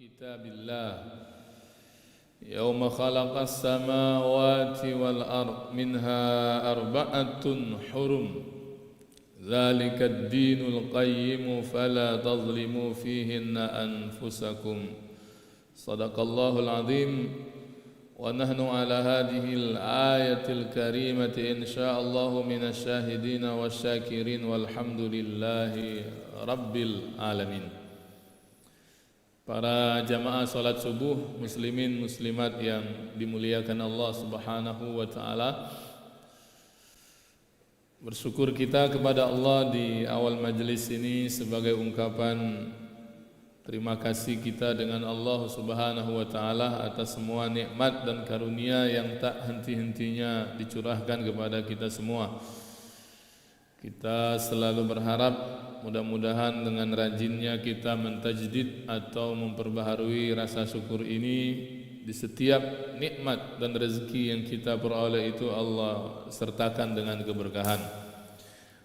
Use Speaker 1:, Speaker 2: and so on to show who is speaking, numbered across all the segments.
Speaker 1: كتاب الله يوم خلق السماوات والأرض منها أربعة حرم ذلك الدين القيم فلا تظلموا فيهن أنفسكم صدق الله العظيم ونحن على هذه الآية الكريمة إن شاء الله من الشاهدين والشاكرين والحمد لله رب العالمين. Para jamaah salat subuh, muslimin muslimat yang dimuliakan Allah Subhanahu wa taala. Bersyukur kita kepada Allah di awal majelis ini sebagai ungkapan terima kasih kita dengan Allah Subhanahu wa taala atas semua nikmat dan karunia yang tak henti-hentinya dicurahkan kepada kita semua. Kita selalu berharap mudah-mudahan dengan rajinnya kita mentajdid atau memperbaharui rasa syukur ini di setiap nikmat dan rezeki yang kita peroleh itu Allah sertakan dengan keberkahan.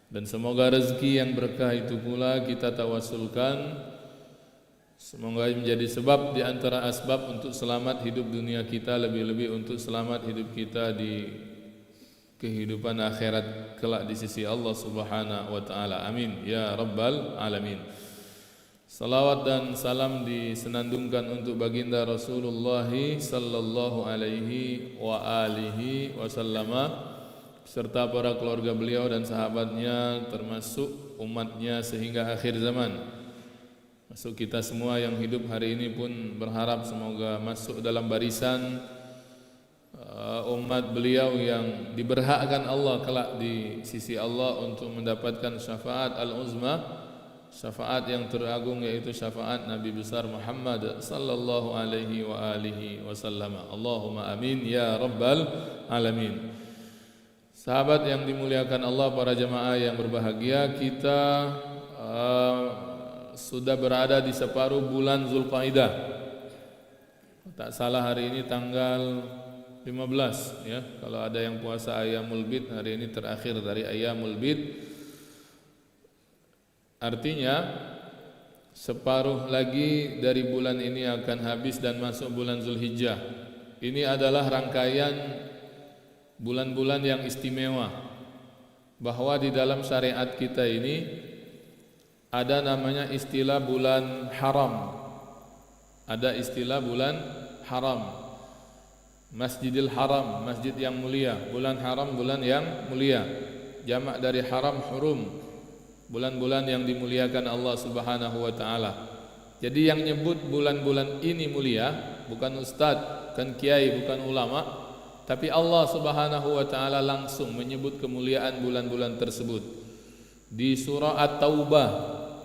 Speaker 1: Dan semoga rezeki yang berkah itu pula kita tawasulkan, semoga menjadi sebab di antara asbab untuk selamat hidup dunia kita, lebih-lebih untuk selamat hidup kita di kehidupan akhirat kelak di sisi Allah Subhanahu wa taala. Amin ya rabbal alamin. Salawat dan salam disenandungkan untuk baginda Rasulullah sallallahu alaihi wa alihi wasallama serta para keluarga beliau dan sahabatnya termasuk umatnya sehingga akhir zaman. Masuk kita semua yang hidup hari ini pun berharap semoga masuk dalam barisan umat beliau yang diberhakkan Allah kelak di sisi Allah untuk mendapatkan syafaat al-uzma, syafaat yang teragung, yaitu syafaat Nabi besar Muhammad sallallahu alaihi wa alihi wasallam. Allahumma amin ya rabbal alamin. Sahabat yang dimuliakan Allah, para jemaah yang berbahagia, kita sudah berada di separuh bulan Zulqaidah. Tak salah hari ini tanggal 15 ya. Kalau ada yang puasa Ayyamul Bid, hari ini terakhir dari Ayyamul Bid. Artinya separuh lagi dari bulan ini akan habis dan masuk bulan Zulhijjah. Ini adalah rangkaian bulan-bulan yang istimewa, bahwa di dalam syariat kita ini ada namanya istilah bulan haram. Ada istilah bulan haram. Masjidil Haram, masjid yang mulia. Bulan haram, bulan yang mulia. Jamak dari haram, hurum. Bulan-bulan yang dimuliakan Allah Subhanahu wa taala. Jadi yang nyebut bulan-bulan ini mulia bukan ustaz, bukan kiai, bukan ulama, tapi Allah Subhanahu wa taala langsung menyebut kemuliaan bulan-bulan tersebut. Di surah At-Taubah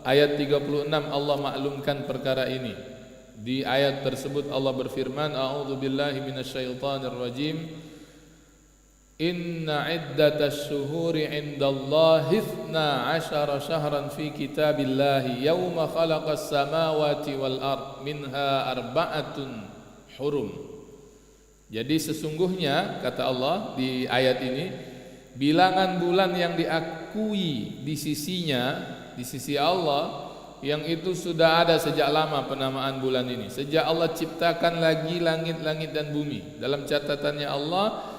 Speaker 1: ayat 36 Allah maklumkan perkara ini. Di ayat tersebut Allah berfirman, a'udzubillahi minasyaitonir rajim. Inna iddatasy syuhuri 'indallahi 12 syahran fi kitabillahi yauma khalaqas samawati wal ard minha arba'atun hurum. Jadi sesungguhnya kata Allah di ayat ini, bilangan bulan yang diakui di sisinya, di sisi Allah, yang itu sudah ada sejak lama penamaan bulan ini. Sejak Allah ciptakan lagi langit-langit dan bumi. Dalam catatannya Allah,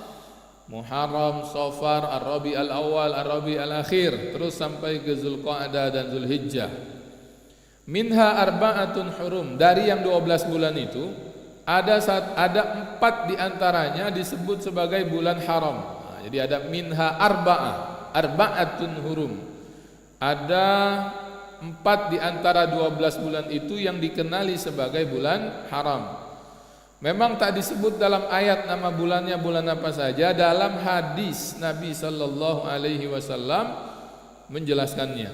Speaker 1: Muharram, Safar, Ar-Rabi al-Awwal, Ar-Rabi al-Akhir, terus sampai ke Zulqa'dah dan Zulhijjah. Minha arba'atun hurum. Dari yang 12 bulan itu ada 4 di antaranya disebut sebagai bulan haram. Nah, jadi ada minha arba'atun hurum. Ada 4 di antara 12 bulan itu yang dikenali sebagai bulan haram. Memang tak disebut dalam ayat nama bulannya bulan apa saja. Dalam hadis Nabi sallallahu alaihi wasallam menjelaskannya.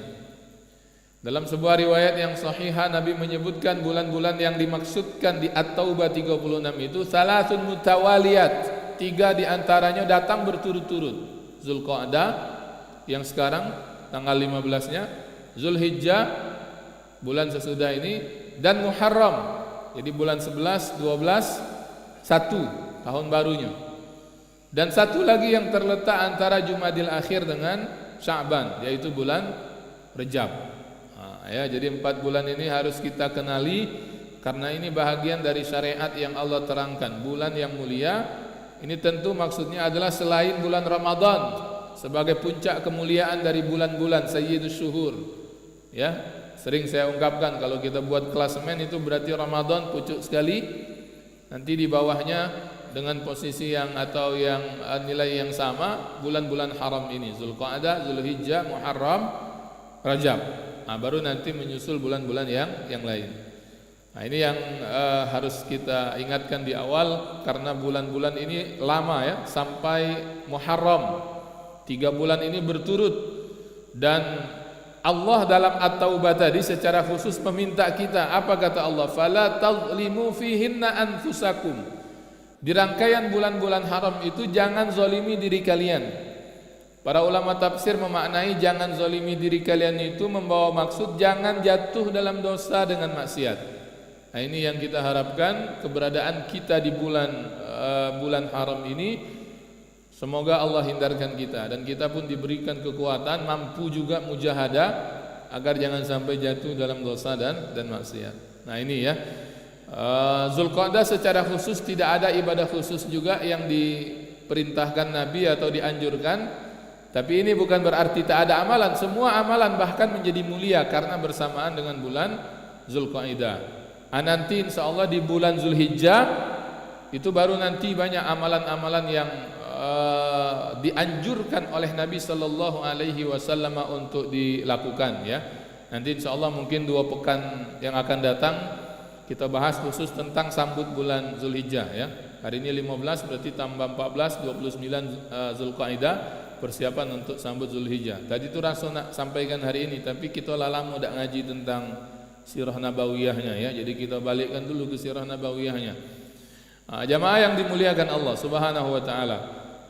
Speaker 1: Dalam sebuah riwayat yang sahihah, Nabi menyebutkan bulan-bulan yang dimaksudkan di At-Taubah 36 itu salasun mutawaliyat. 3 di antaranya datang berturut-turut. Zulqa'dah yang sekarang tanggal 15-nya, Zulhijjah bulan sesudah ini, dan Muharram. Jadi bulan 11, 12, 1 tahun barunya. Dan satu lagi yang terletak antara Jumadil Akhir dengan Sya'ban, yaitu bulan Rejab. Ya, jadi 4 bulan ini harus kita kenali karena ini bahagian dari syariat yang Allah terangkan. Bulan yang mulia ini tentu maksudnya adalah selain bulan Ramadan sebagai puncak kemuliaan dari bulan-bulan sayyidus syuhur. Ya, sering saya ungkapkan kalau kita buat klasemen itu berarti Ramadan pucuk sekali. Nanti di bawahnya dengan posisi yang atau yang nilai yang sama bulan-bulan haram ini, Zulqa'dah, Zulhijjah, Muharram, Rajab. Nah, baru nanti menyusul bulan-bulan yang lain. Nah, ini yang harus kita ingatkan di awal, karena bulan-bulan ini lama ya, sampai Muharram. 3 bulan ini berturut, dan Allah dalam At-Taubah tadi secara khusus meminta kita, apa kata Allah? Fala tazlimu fihinna anfusakum. Di rangkaian bulan-bulan haram itu jangan zalimi diri kalian. Para ulama tafsir memaknai jangan zalimi diri kalian itu membawa maksud jangan jatuh dalam dosa dengan maksiat. Nah, ini yang kita harapkan, keberadaan kita di bulan haram ini semoga Allah hindarkan kita, dan kita pun diberikan kekuatan, mampu juga mujahadah agar jangan sampai jatuh dalam dosa dan maksiat. Nah, ini ya. Zulqa'dah secara khusus tidak ada ibadah khusus juga yang diperintahkan Nabi atau dianjurkan, tapi ini bukan berarti tak ada amalan. Semua amalan bahkan menjadi mulia karena bersamaan dengan bulan Zulqa'dah. Nanti insyaallah di bulan Zulhijjah itu baru nanti banyak amalan-amalan yang dianjurkan oleh Nabi sallallahu alaihi wasallam untuk dilakukan ya. Nanti insyaallah mungkin 2 pekan yang akan datang kita bahas khusus tentang sambut bulan Zulhijjah ya. Hari ini 15 berarti tambah 14 29 Zulqa'dah, persiapan untuk sambut Zulhijjah. Tadi itu langsung nak sampaikan hari ini, tapi kita lama dah ngaji tentang sirah nabawiyahnya ya. Jadi kita balikkan dulu ke sirah nabawiyahnya. Jamaah yang dimuliakan Allah Subhanahu wa taala.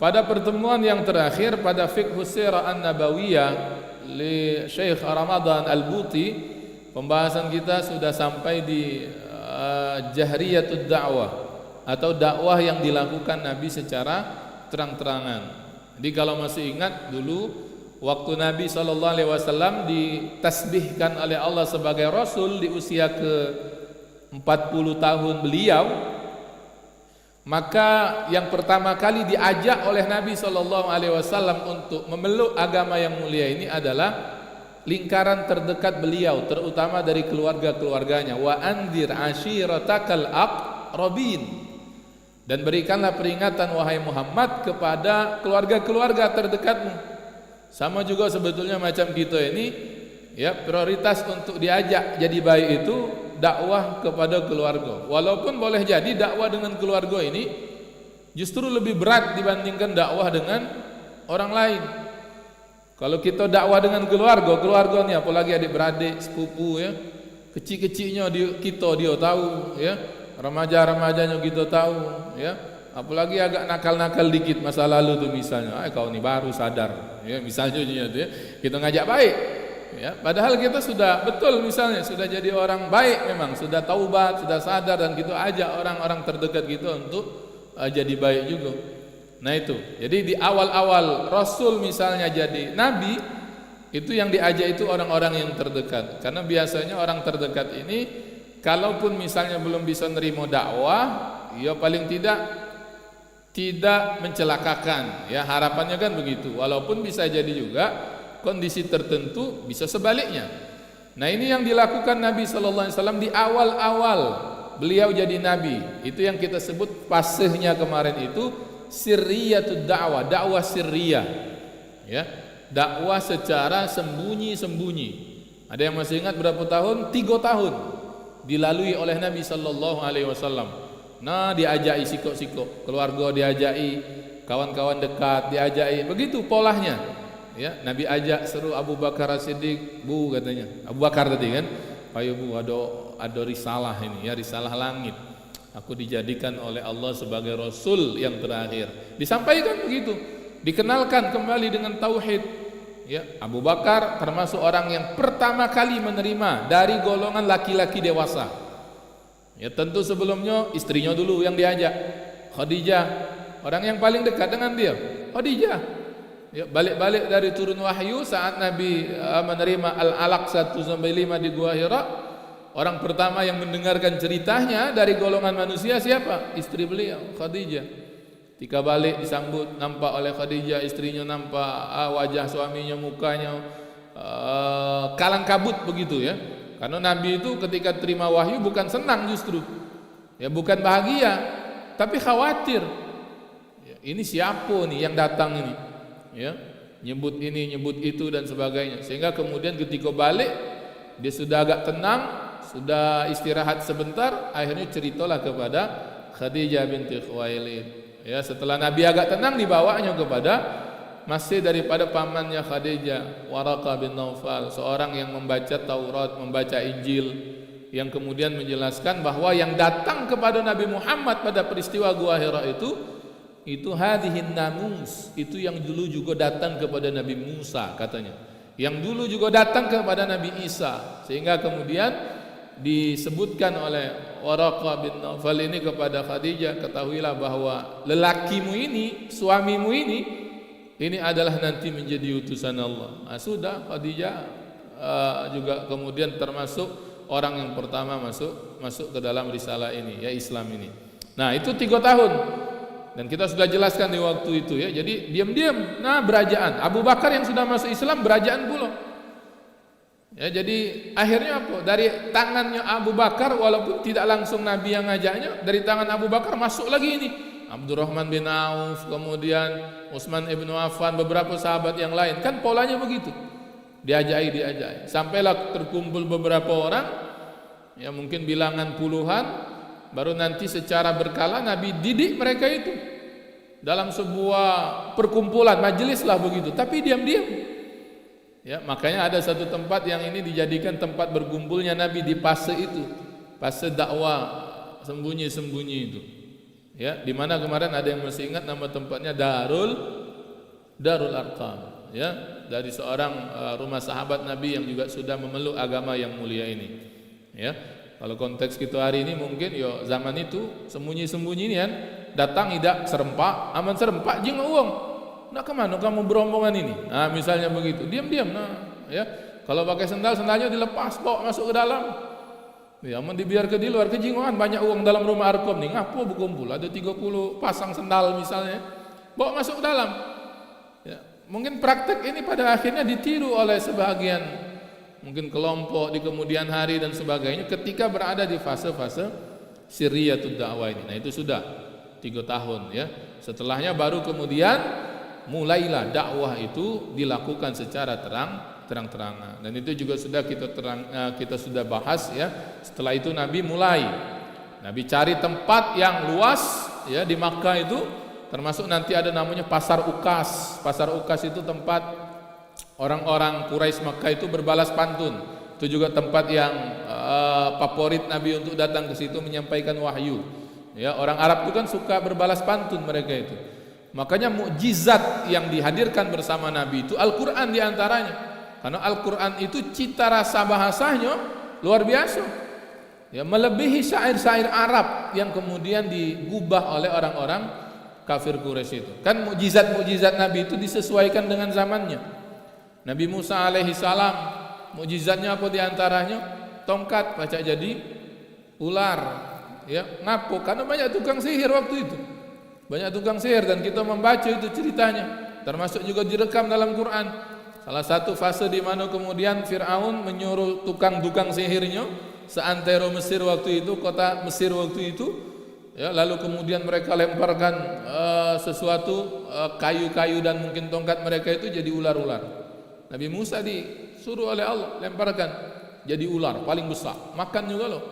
Speaker 1: Pada pertemuan yang terakhir pada fiqh sirah an-nabawiyah li Syekh Ramadan Al-Buti, pembahasan kita sudah sampai di jahriyatud da'wah atau dakwah yang dilakukan Nabi secara terang-terangan. Jadi kalau masih ingat dulu waktu Nabi SAW ditasbihkan oleh Allah sebagai Rasul di usia ke 40 tahun beliau, maka yang pertama kali diajak oleh Nabi SAW untuk memeluk agama yang mulia ini adalah lingkaran terdekat beliau, terutama dari keluarga-keluarganya. Wa anzir ashiratakal aqrabin. Dan berikanlah peringatan wahai Muhammad kepada keluarga-keluarga terdekatmu. Sama juga sebetulnya macam kita ini ya, prioritas untuk diajak jadi baik itu dakwah kepada keluarga. Walaupun boleh jadi dakwah dengan keluarga ini justru lebih berat dibandingkan dakwah dengan orang lain. Kalau kita dakwah dengan keluarga ni apalagi adik-beradik, sepupu ya, kecil-kecilnya kita tahu ya, remaja-remajanya kita tahu ya. Apalagi agak nakal-nakal dikit masa lalu tuh misalnya, kau ni baru sadar ya, misalnya tu ya, kita ngajak baik ya, padahal kita sudah betul misalnya sudah jadi orang baik, memang sudah taubat, sudah sadar, dan kita ajak orang-orang terdekat kita untuk jadi baik juga. Nah itu, jadi di awal-awal Rasul misalnya jadi Nabi, itu yang diajak itu orang-orang yang terdekat, karena biasanya orang terdekat ini kalaupun misalnya belum bisa nerima dakwah, ya paling tidak mencelakakan ya, harapannya kan begitu. Walaupun bisa jadi juga kondisi tertentu bisa sebaliknya. Nah, ini yang dilakukan Nabi sallallahu alaihi wasallam di awal-awal beliau jadi nabi. Itu yang kita sebut fasihnya kemarin itu sirriyatud dakwah, dakwah sirriyah. Ya, dakwah secara sembunyi-sembunyi. Ada yang masih ingat berapa tahun? 3 tahun dilalui oleh Nabi sallallahu alaihi wasallam. Nah, diajai sikok-sikok, keluarga diajai, kawan-kawan dekat diajai, begitu polanya. Ya, Nabi ajak seru Abu Bakar As-Siddiq, "Bu," katanya. Abu Bakar tadi kan, "Ayo Bu, ada risalah ini, ya risalah langit. Aku dijadikan oleh Allah sebagai Rasul yang terakhir." Disampaikan begitu, dikenalkan kembali dengan tauhid. Ya, Abu Bakar termasuk orang yang pertama kali menerima dari golongan laki-laki dewasa. Ya, tentu sebelumnya istrinya dulu yang diajak, Khadijah, orang yang paling dekat dengan dia, Khadijah. Ya, balik-balik dari turun wahyu saat Nabi menerima Al-Alaq 1-5 di Gua Hira, Orang pertama yang mendengarkan ceritanya dari golongan manusia siapa? Istri beliau, Khadijah. Ketika balik disambut, nampak oleh Khadijah, istrinya nampak wajah suaminya, mukanya kalang kabut begitu ya. Karena Nabi itu ketika terima wahyu bukan senang justru, ya bukan bahagia, tapi khawatir. Ya, ini siapa nih yang datang ini? Ya, nyebut ini, nyebut itu dan sebagainya. Sehingga kemudian ketika balik dia sudah agak tenang, sudah istirahat sebentar, akhirnya ceritalah kepada Khadijah binti Khuwailid. Ya, setelah Nabi agak tenang dibawanya kepada masih daripada pamannya Khadijah, Waraqah bin Naufal, seorang yang membaca Taurat, membaca Injil, yang kemudian menjelaskan bahwa yang datang kepada Nabi Muhammad pada peristiwa Gua Hira itu hadhihin namus, itu yang dulu juga datang kepada Nabi Musa katanya, yang dulu juga datang kepada Nabi Isa. Sehingga kemudian disebutkan oleh Waraqah bin Naufal ini kepada Khadijah, ketahuilah bahwa lelakimu ini, suamimu ini adalah nanti menjadi utusan Allah. Nah, sudah Khadijah juga kemudian termasuk orang yang pertama masuk ke dalam risalah ini, ya Islam ini. Nah, itu 3 tahun. Dan kita sudah jelaskan di waktu itu ya. Jadi diam-diam nah berajaan. Abu Bakar yang sudah masuk Islam berajaan pula. Ya, jadi akhirnya apa? Dari tangannya Abu Bakar, walaupun tidak langsung Nabi yang ngajaknya, dari tangan Abu Bakar masuk lagi ini Abdurrahman bin Auf, kemudian Utsman ibnu Affan, beberapa sahabat yang lain. Kan polanya begitu, diajai. Sampailah terkumpul beberapa orang, ya mungkin bilangan puluhan, baru nanti secara berkala Nabi didik mereka itu dalam sebuah perkumpulan, majelis lah begitu, tapi diam-diam. Ya, makanya ada satu tempat yang ini dijadikan tempat berkumpulnya Nabi di fase itu, fase dakwah sembunyi-sembunyi itu. Ya, di mana kemarin ada yang masih ingat nama tempatnya Darul Arqam, ya, dari seorang rumah sahabat Nabi yang juga sudah memeluk agama yang mulia ini. Ya, kalau konteks kita hari ini mungkin yo zaman itu sembunyi-sembunyi ini kan, datang tidak serempak, aman serempak jing uang. Nak kemana kamu berombongan ini? Nah, misalnya begitu, diam-diam. Nah, ya, kalau pakai sendalnya dilepas, bawa masuk ke dalam. Ya, aman dibiar ke di luar, kejingoan banyak uang dalam rumah Arqam nih. Ngapo berkumpul? Ada 30 pasang sendal misalnya, bawa masuk ke dalam. Ya, mungkin praktek ini pada akhirnya ditiru oleh sebagian mungkin kelompok di kemudian hari dan sebagainya ketika berada di fase-fase sirriyatud dakwah ini. Nah, itu sudah 3 tahun ya. Setelahnya baru kemudian mulailah dakwah itu dilakukan secara terang-terangan, dan itu juga sudah kita sudah bahas ya. Setelah itu Nabi cari tempat yang luas ya di Makkah itu, termasuk nanti ada namanya Pasar Ukas. Pasar Ukas itu tempat orang-orang Quraisy Makkah itu berbalas pantun. Itu juga tempat yang favorit Nabi untuk datang ke situ menyampaikan wahyu. Ya, orang Arab itu kan suka berbalas pantun mereka itu. Makanya mukjizat yang dihadirkan bersama Nabi itu Al-Quran diantaranya. Karena Al-Quran itu cita rasa bahasanya luar biasa, ya, melebihi syair-syair Arab yang kemudian digubah oleh orang-orang kafir Quraisy itu. Kan mukjizat Nabi itu disesuaikan dengan zamannya. Nabi Musa alaihi salam, mukjizatnya apa diantaranya? Tongkat baca jadi ular. Ya, ngapo? Karena banyak tukang sihir waktu itu. Banyak tukang sihir, dan kita membaca itu ceritanya, termasuk juga direkam dalam Quran. Salah satu fase di mana kemudian Fir'aun menyuruh tukang-tukang sihirnya seantero Mesir waktu itu, kota Mesir waktu itu, ya, lalu kemudian mereka lemparkan sesuatu kayu-kayu dan mungkin tongkat mereka itu jadi ular-ular. Nabi Musa disuruh oleh Allah lemparkan jadi ular paling besar, makan juga loh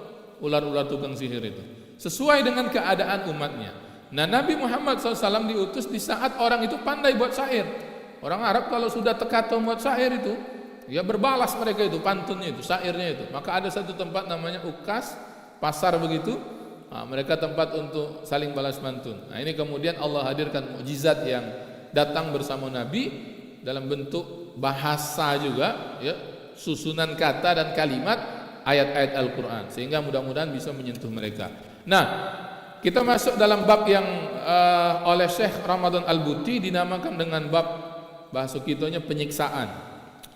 Speaker 1: ular-ular tukang sihir itu, sesuai dengan keadaan umatnya. Nah, Nabi Muhammad SAW diutus di saat orang itu pandai buat syair. Orang Arab kalau sudah tekato buat syair itu, ya berbalas mereka itu pantunnya itu, syairnya itu. Maka ada satu tempat namanya Ukas, pasar begitu. Nah, mereka tempat untuk saling balas pantun. Nah, ini kemudian Allah hadirkan mukjizat yang datang bersama Nabi dalam bentuk bahasa juga, ya, susunan kata dan kalimat ayat-ayat Al-Quran, sehingga mudah-mudahan bisa menyentuh mereka. Nah, kita masuk dalam bab yang oleh Syekh Ramadan Al-Buti dinamakan dengan bab bahasa kitanya penyiksaan.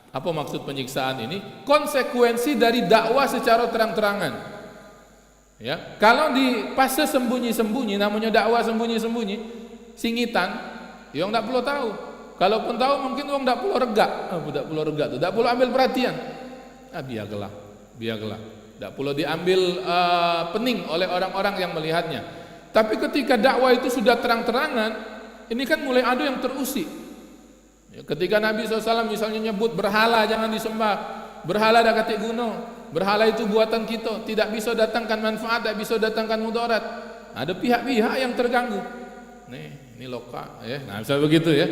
Speaker 1: Apa maksud penyiksaan ini? Konsekuensi dari dakwah secara terang-terangan. Ya, kalau di fase sembunyi-sembunyi, namanya dakwah sembunyi-sembunyi, singitan, ya nggak perlu tahu. Kalaupun tahu mungkin orang nggak perlu regak, tidak perlu regak tuh, tidak perlu ambil perhatian. Biarlah, tidak perlu diambil pening oleh orang-orang yang melihatnya. Tapi ketika dakwah itu sudah terang-terangan, ini kan mulai ada yang terusik. Ya, ketika Nabi SAW misalnya nyebut berhala jangan disembah, berhala dah katik gunung, berhala itu buatan kita, tidak bisa datangkan manfaat, tidak bisa datangkan mudarat. Ada pihak-pihak yang terganggu. Ini loka, ya. Nah, misalnya begitu ya.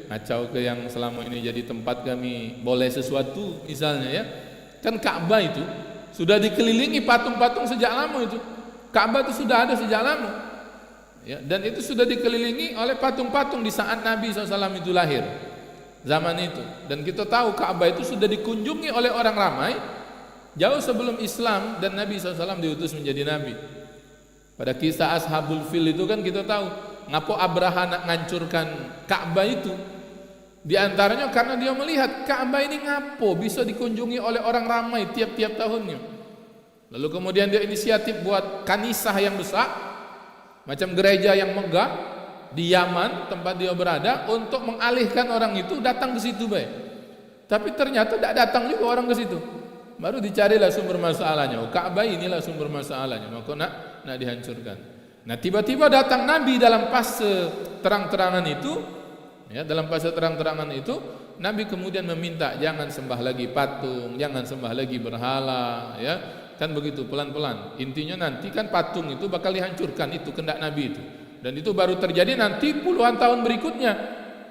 Speaker 1: Ngacau ke yang selama ini jadi tempat kami boleh sesuatu, misalnya ya. Kan Ka'bah itu sudah dikelilingi patung-patung sejak lama itu. Ka'bah itu sudah ada sejak lama. Ya, dan itu sudah dikelilingi oleh patung-patung di saat Nabi SAW itu lahir. Zaman itu, dan kita tahu Ka'bah itu sudah dikunjungi oleh orang ramai jauh sebelum Islam dan Nabi SAW diutus menjadi Nabi. Pada kisah Ashabul Fil itu kan kita tahu ngapa Abraha nak ngancurkan Ka'bah itu. Di antaranya karena dia melihat Ka'bah ini ngapo bisa dikunjungi oleh orang ramai tiap-tiap tahunnya. Lalu kemudian dia inisiatif buat kanisah yang besar, macam gereja yang megah di Yaman tempat dia berada, untuk mengalihkan orang itu datang ke situ baik. Tapi ternyata tidak datang juga orang ke situ. Baru dicarilah sumber masalahnya. Ka'bah inilah sumber masalahnya, maka nak dihancurkan. Nah, tiba-tiba datang Nabi dalam fase terang-terangan itu, ya, dalam fase terang-terangan itu Nabi kemudian meminta jangan sembah lagi patung, jangan sembah lagi berhala, ya. Kan begitu pelan-pelan. Intinya nanti kan patung itu bakal dihancurkan, itu kehendak Nabi itu. Dan itu baru terjadi nanti puluhan tahun berikutnya,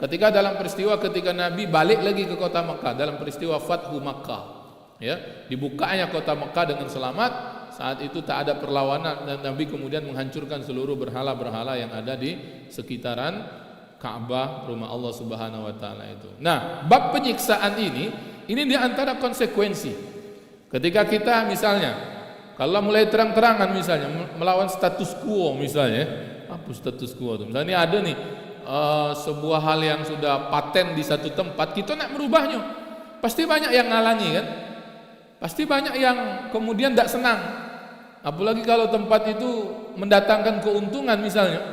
Speaker 1: ketika dalam peristiwa ketika Nabi balik lagi ke kota Mekah, dalam peristiwa Fathu Makkah, ya, dibukanya kota Mekah dengan selamat. Saat itu tak ada perlawanan dan Nabi kemudian menghancurkan seluruh berhala-berhala yang ada di sekitaran Ka'bah, rumah Allah Subhanahu wa taala itu. Nah, bab penyiksaan ini di antara konsekuensi. Ketika kita misalnya kalau mulai terang-terangan misalnya melawan status quo misalnya, apa status quo itu? Misalnya ada nih sebuah hal yang sudah paten di satu tempat, kita nak merubahnya, pasti banyak yang ngalangi kan? Pasti banyak yang kemudian tidak senang. Apalagi kalau tempat itu mendatangkan keuntungan misalnya,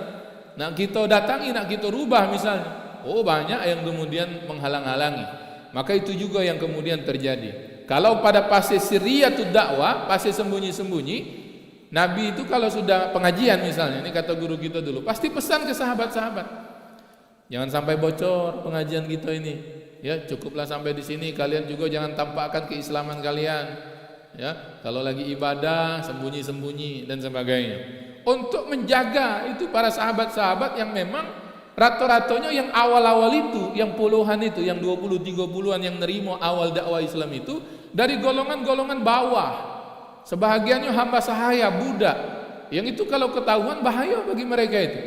Speaker 1: nak kita datangi, nak kita rubah misalnya, banyak yang kemudian menghalang-halangi. Maka itu juga yang kemudian terjadi. Kalau pada fase sirriyatud dakwah, fase sembunyi-sembunyi, Nabi itu kalau sudah pengajian misalnya, ini kata guru kita dulu, pasti pesan ke sahabat-sahabat, jangan sampai bocor pengajian kita ini, ya, cukuplah sampai di sini, kalian juga jangan tampakkan keislaman kalian, ya, kalau lagi ibadah sembunyi-sembunyi dan sebagainya, untuk menjaga itu para sahabat-sahabat yang memang rata-ratanya yang awal-awal itu, yang puluhan itu, yang 20-30an yang nerima awal dakwah Islam itu dari golongan-golongan bawah. Sebahagiannya hamba sahaya, budak. Yang itu kalau ketahuan bahaya bagi mereka itu.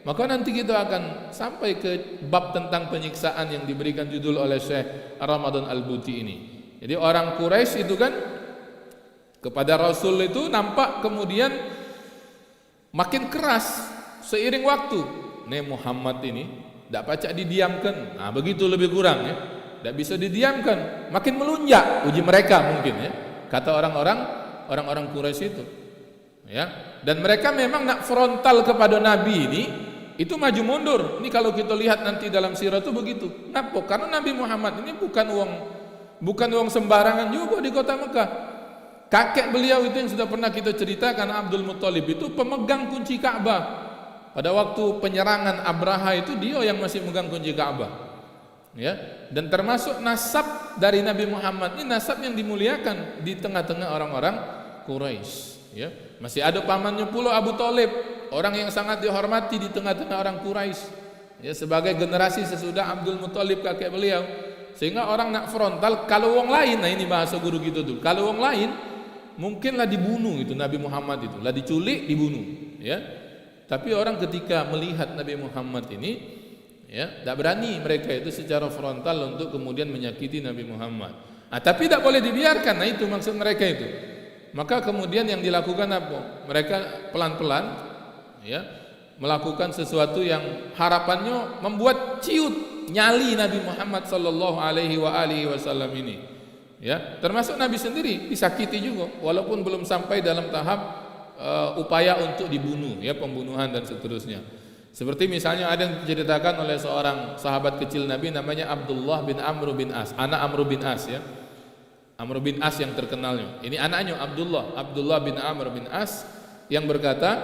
Speaker 1: Maka nanti kita akan sampai ke bab tentang penyiksaan yang diberikan judul oleh Syekh Ramadan Al-Buti ini. Jadi orang Quraisy itu kan kepada Rasul itu nampak kemudian makin keras seiring waktu. Muhammad ini tidak pacak didiamkan. Nah, begitu lebih kurang ya. Tidak bisa didiamkan, makin melunjak uji mereka mungkin ya. Kata orang-orang Quraisy itu. Ya, dan mereka memang nak frontal kepada Nabi ini, itu maju mundur. Ini kalau kita lihat nanti dalam sirah itu begitu. Kenapa? Karena Nabi Muhammad ini bukan uang sembarangan juga di kota Mekah. Kakek beliau itu yang sudah pernah kita ceritakan, Abdul Muthalib itu pemegang kunci Ka'bah. Pada waktu penyerangan Abraha itu dia yang masih megang kunci Ka'bah. Ya, dan termasuk nasab dari Nabi Muhammad ini nasab yang dimuliakan di tengah-tengah orang-orang Quraisy, ya. Masih ada pamannya pula Abu Thalib, orang yang sangat dihormati di tengah-tengah orang Quraisy, ya, sebagai generasi sesudah Abdul Muthalib kakek beliau. Sehingga orang nak frontal kalau wong lain, nah ini bahasa guru kita dulu. Kalau wong lain mungkinlah dibunuh itu Nabi Muhammad itu, lah diculik, dibunuh, ya. Tapi orang ketika melihat Nabi Muhammad ini, ya, tidak berani mereka itu secara frontal untuk kemudian menyakiti Nabi Muhammad. Nah, tapi tidak boleh dibiarkan. Nah, itu maksud mereka itu. Maka kemudian yang dilakukan apa? Mereka pelan-pelan, ya, melakukan sesuatu yang harapannya membuat ciut nyali Nabi Muhammad sallallahu alaihi wasallam ini. Ya, termasuk Nabi sendiri disakiti juga walaupun belum sampai dalam tahap upaya untuk dibunuh, ya, pembunuhan dan seterusnya. Seperti misalnya ada yang diceritakan oleh seorang sahabat kecil Nabi namanya Abdullah bin Amr bin As, anak Amr bin As, ya. Amr bin As yang terkenalnya. Ini anaknya Abdullah bin Amr bin As yang berkata,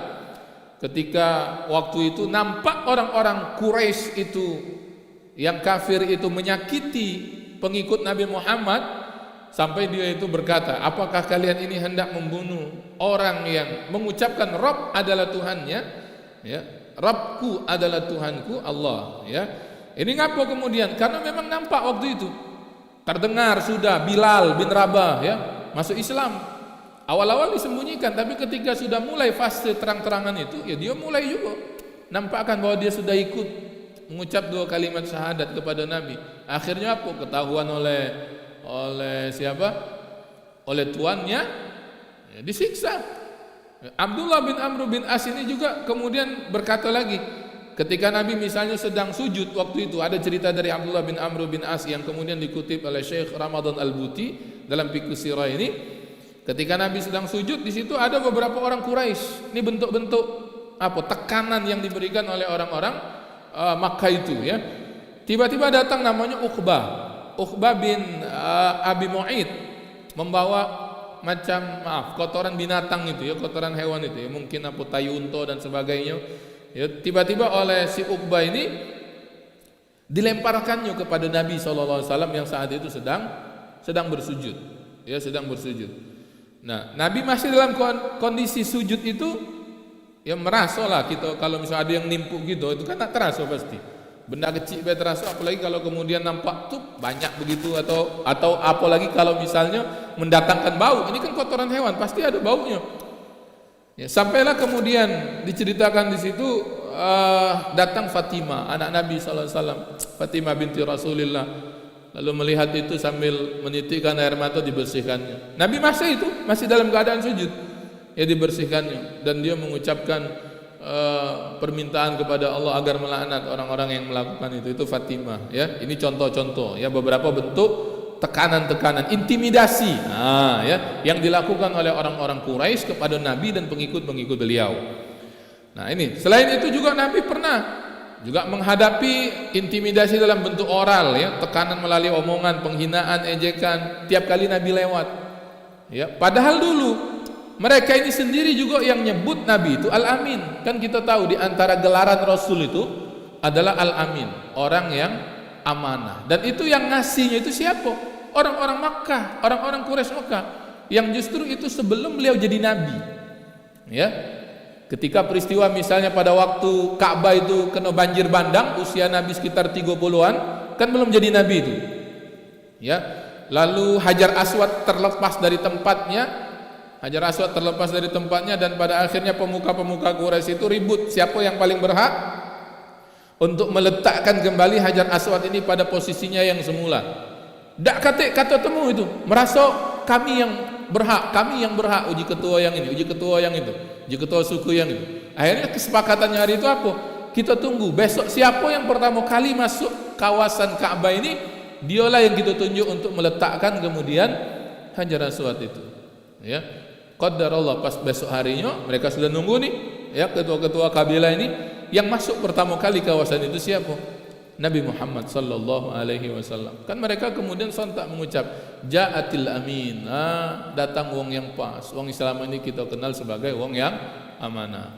Speaker 1: ketika waktu itu nampak orang-orang Quraisy itu yang kafir itu menyakiti pengikut Nabi Muhammad, sampai dia itu berkata, apakah kalian ini hendak membunuh orang yang mengucapkan Rabb adalah Tuhannya, ya, Rabbku adalah Tuhanku Allah, ya. Ini ngapa kemudian? Karena memang nampak waktu itu terdengar sudah Bilal bin Rabah, ya, masuk Islam. Awal-awal disembunyikan, tapi ketika sudah mulai fase terang-terangan itu, ya dia mulai juga nampakkan bahwa dia sudah ikut mengucap 2 kalimat syahadat kepada Nabi. Akhirnya apa? Ketahuan oleh siapa? Oleh tuannya, ya, disiksa. Abdullah bin Amr bin As ini juga kemudian berkata lagi, ketika Nabi misalnya sedang sujud waktu itu, ada cerita dari Abdullah bin Amr bin As yang kemudian dikutip oleh Syekh Ramadan Al-Buti dalam Fiqh Sirah ini. Ketika Nabi sedang sujud, di situ ada beberapa orang Quraisy. Ini bentuk-bentuk apa? Tekanan yang diberikan oleh orang-orang Makkah itu, ya. Tiba-tiba datang namanya Uqbah bin Abi Mu'id membawa macam kotoran binatang itu, ya, kotoran hewan itu, ya, mungkin apa tayunto dan sebagainya, ya. Tiba-tiba oleh si Uqbah ini dilemparkannya kepada Nabi SAW yang saat itu sedang bersujud, ya, sedang bersujud. Nah, Nabi masih dalam kondisi sujud itu, ya, merasa lah kita kalau misalnya ada yang nimpuk gitu, itu kan tak terasa pasti. Benda kecil terasa, apalagi kalau kemudian nampak tuh banyak begitu, atau apalagi kalau misalnya mendatangkan bau. Ini kan kotoran hewan, pasti ada baunya. Ya, sampailah kemudian diceritakan di situ datang Fatimah, anak Nabi SAW, Fatimah binti Rasulullah. Lalu melihat itu sambil menitikkan air mata, dibersihkannya. Nabi masih dalam keadaan sujud, ya, dibersihkannya, dan dia mengucapkan permintaan kepada Allah agar melaknat orang-orang yang melakukan itu Fatimah, ya. Ini contoh-contoh, ya, beberapa bentuk tekanan-tekanan, intimidasi, ya, yang dilakukan oleh orang-orang Quraisy kepada Nabi dan pengikut-pengikut beliau. Nah, ini selain itu juga Nabi pernah juga menghadapi intimidasi dalam bentuk oral, ya, tekanan melalui omongan, penghinaan, ejekan tiap kali Nabi lewat, ya. Padahal dulu mereka ini sendiri juga yang nyebut Nabi itu Al-Amin. Kan kita tahu di antara gelaran Rasul itu adalah Al-Amin, orang yang amanah. Dan itu yang ngasihnya itu siapa? Orang-orang Makkah, orang-orang Quraisy Makkah, yang justru itu sebelum beliau jadi Nabi, ya. Ketika peristiwa misalnya pada waktu Ka'bah itu kena banjir bandang, usia Nabi sekitar 30-an, kan belum jadi Nabi itu, ya. Lalu Hajar Aswad terlepas dari tempatnya, dan pada akhirnya pemuka-pemuka Quraisy itu ribut siapa yang paling berhak untuk meletakkan kembali Hajar Aswad ini pada posisinya yang semula. Dak kata temu itu, merasa kami yang berhak, uji ketua yang ini, uji ketua yang itu, uji ketua suku yang itu. Akhirnya kesepakatannya hari itu apa? Kita tunggu besok siapa yang pertama kali masuk kawasan Ka'bah ini, dialah yang kita tunjuk untuk meletakkan kemudian Hajar Aswad itu, ya. Qadarullah, pas besok harinya mereka sudah nunggu nih, ya, ketua-ketua kabilah ini. Yang masuk pertama kali kawasan itu siapa? Nabi Muhammad sallallahu alaihi wasallam. Kan mereka kemudian sontak mengucap Ja'atil Amin, datang wong yang pas, wong selama ini kita kenal sebagai wong yang amanah.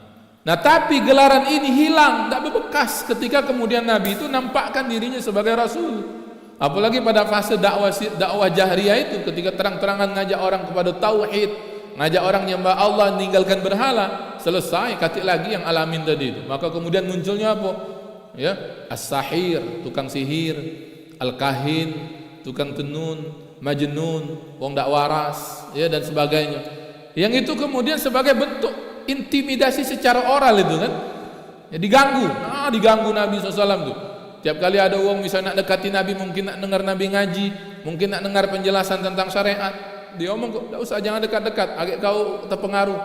Speaker 1: Nah, tapi gelaran ini hilang, tak berbekas ketika kemudian Nabi itu nampakkan dirinya sebagai Rasul. Apalagi pada fase dakwah jahriyah itu, ketika terang-terangan ngajak orang kepada tauhid, ngajak orang nyembah Allah, meninggalkan berhala, selesai katik lagi yang Al-Amin tadi itu. Maka kemudian munculnya apa? Ya, as-sahir, tukang sihir, al-kahin, tukang tenun, majnun, wong dak waras, ya, dan sebagainya. Yang itu kemudian sebagai bentuk intimidasi secara oral itu kan, ya, diganggu Nabi SAW tuh. Tiap kali ada wong misalnya nak dekati Nabi, mungkin nak dengar Nabi ngaji, mungkin nak dengar penjelasan tentang syariat, dia omong kok, tak usah, jangan dekat-dekat, agak kau terpengaruh.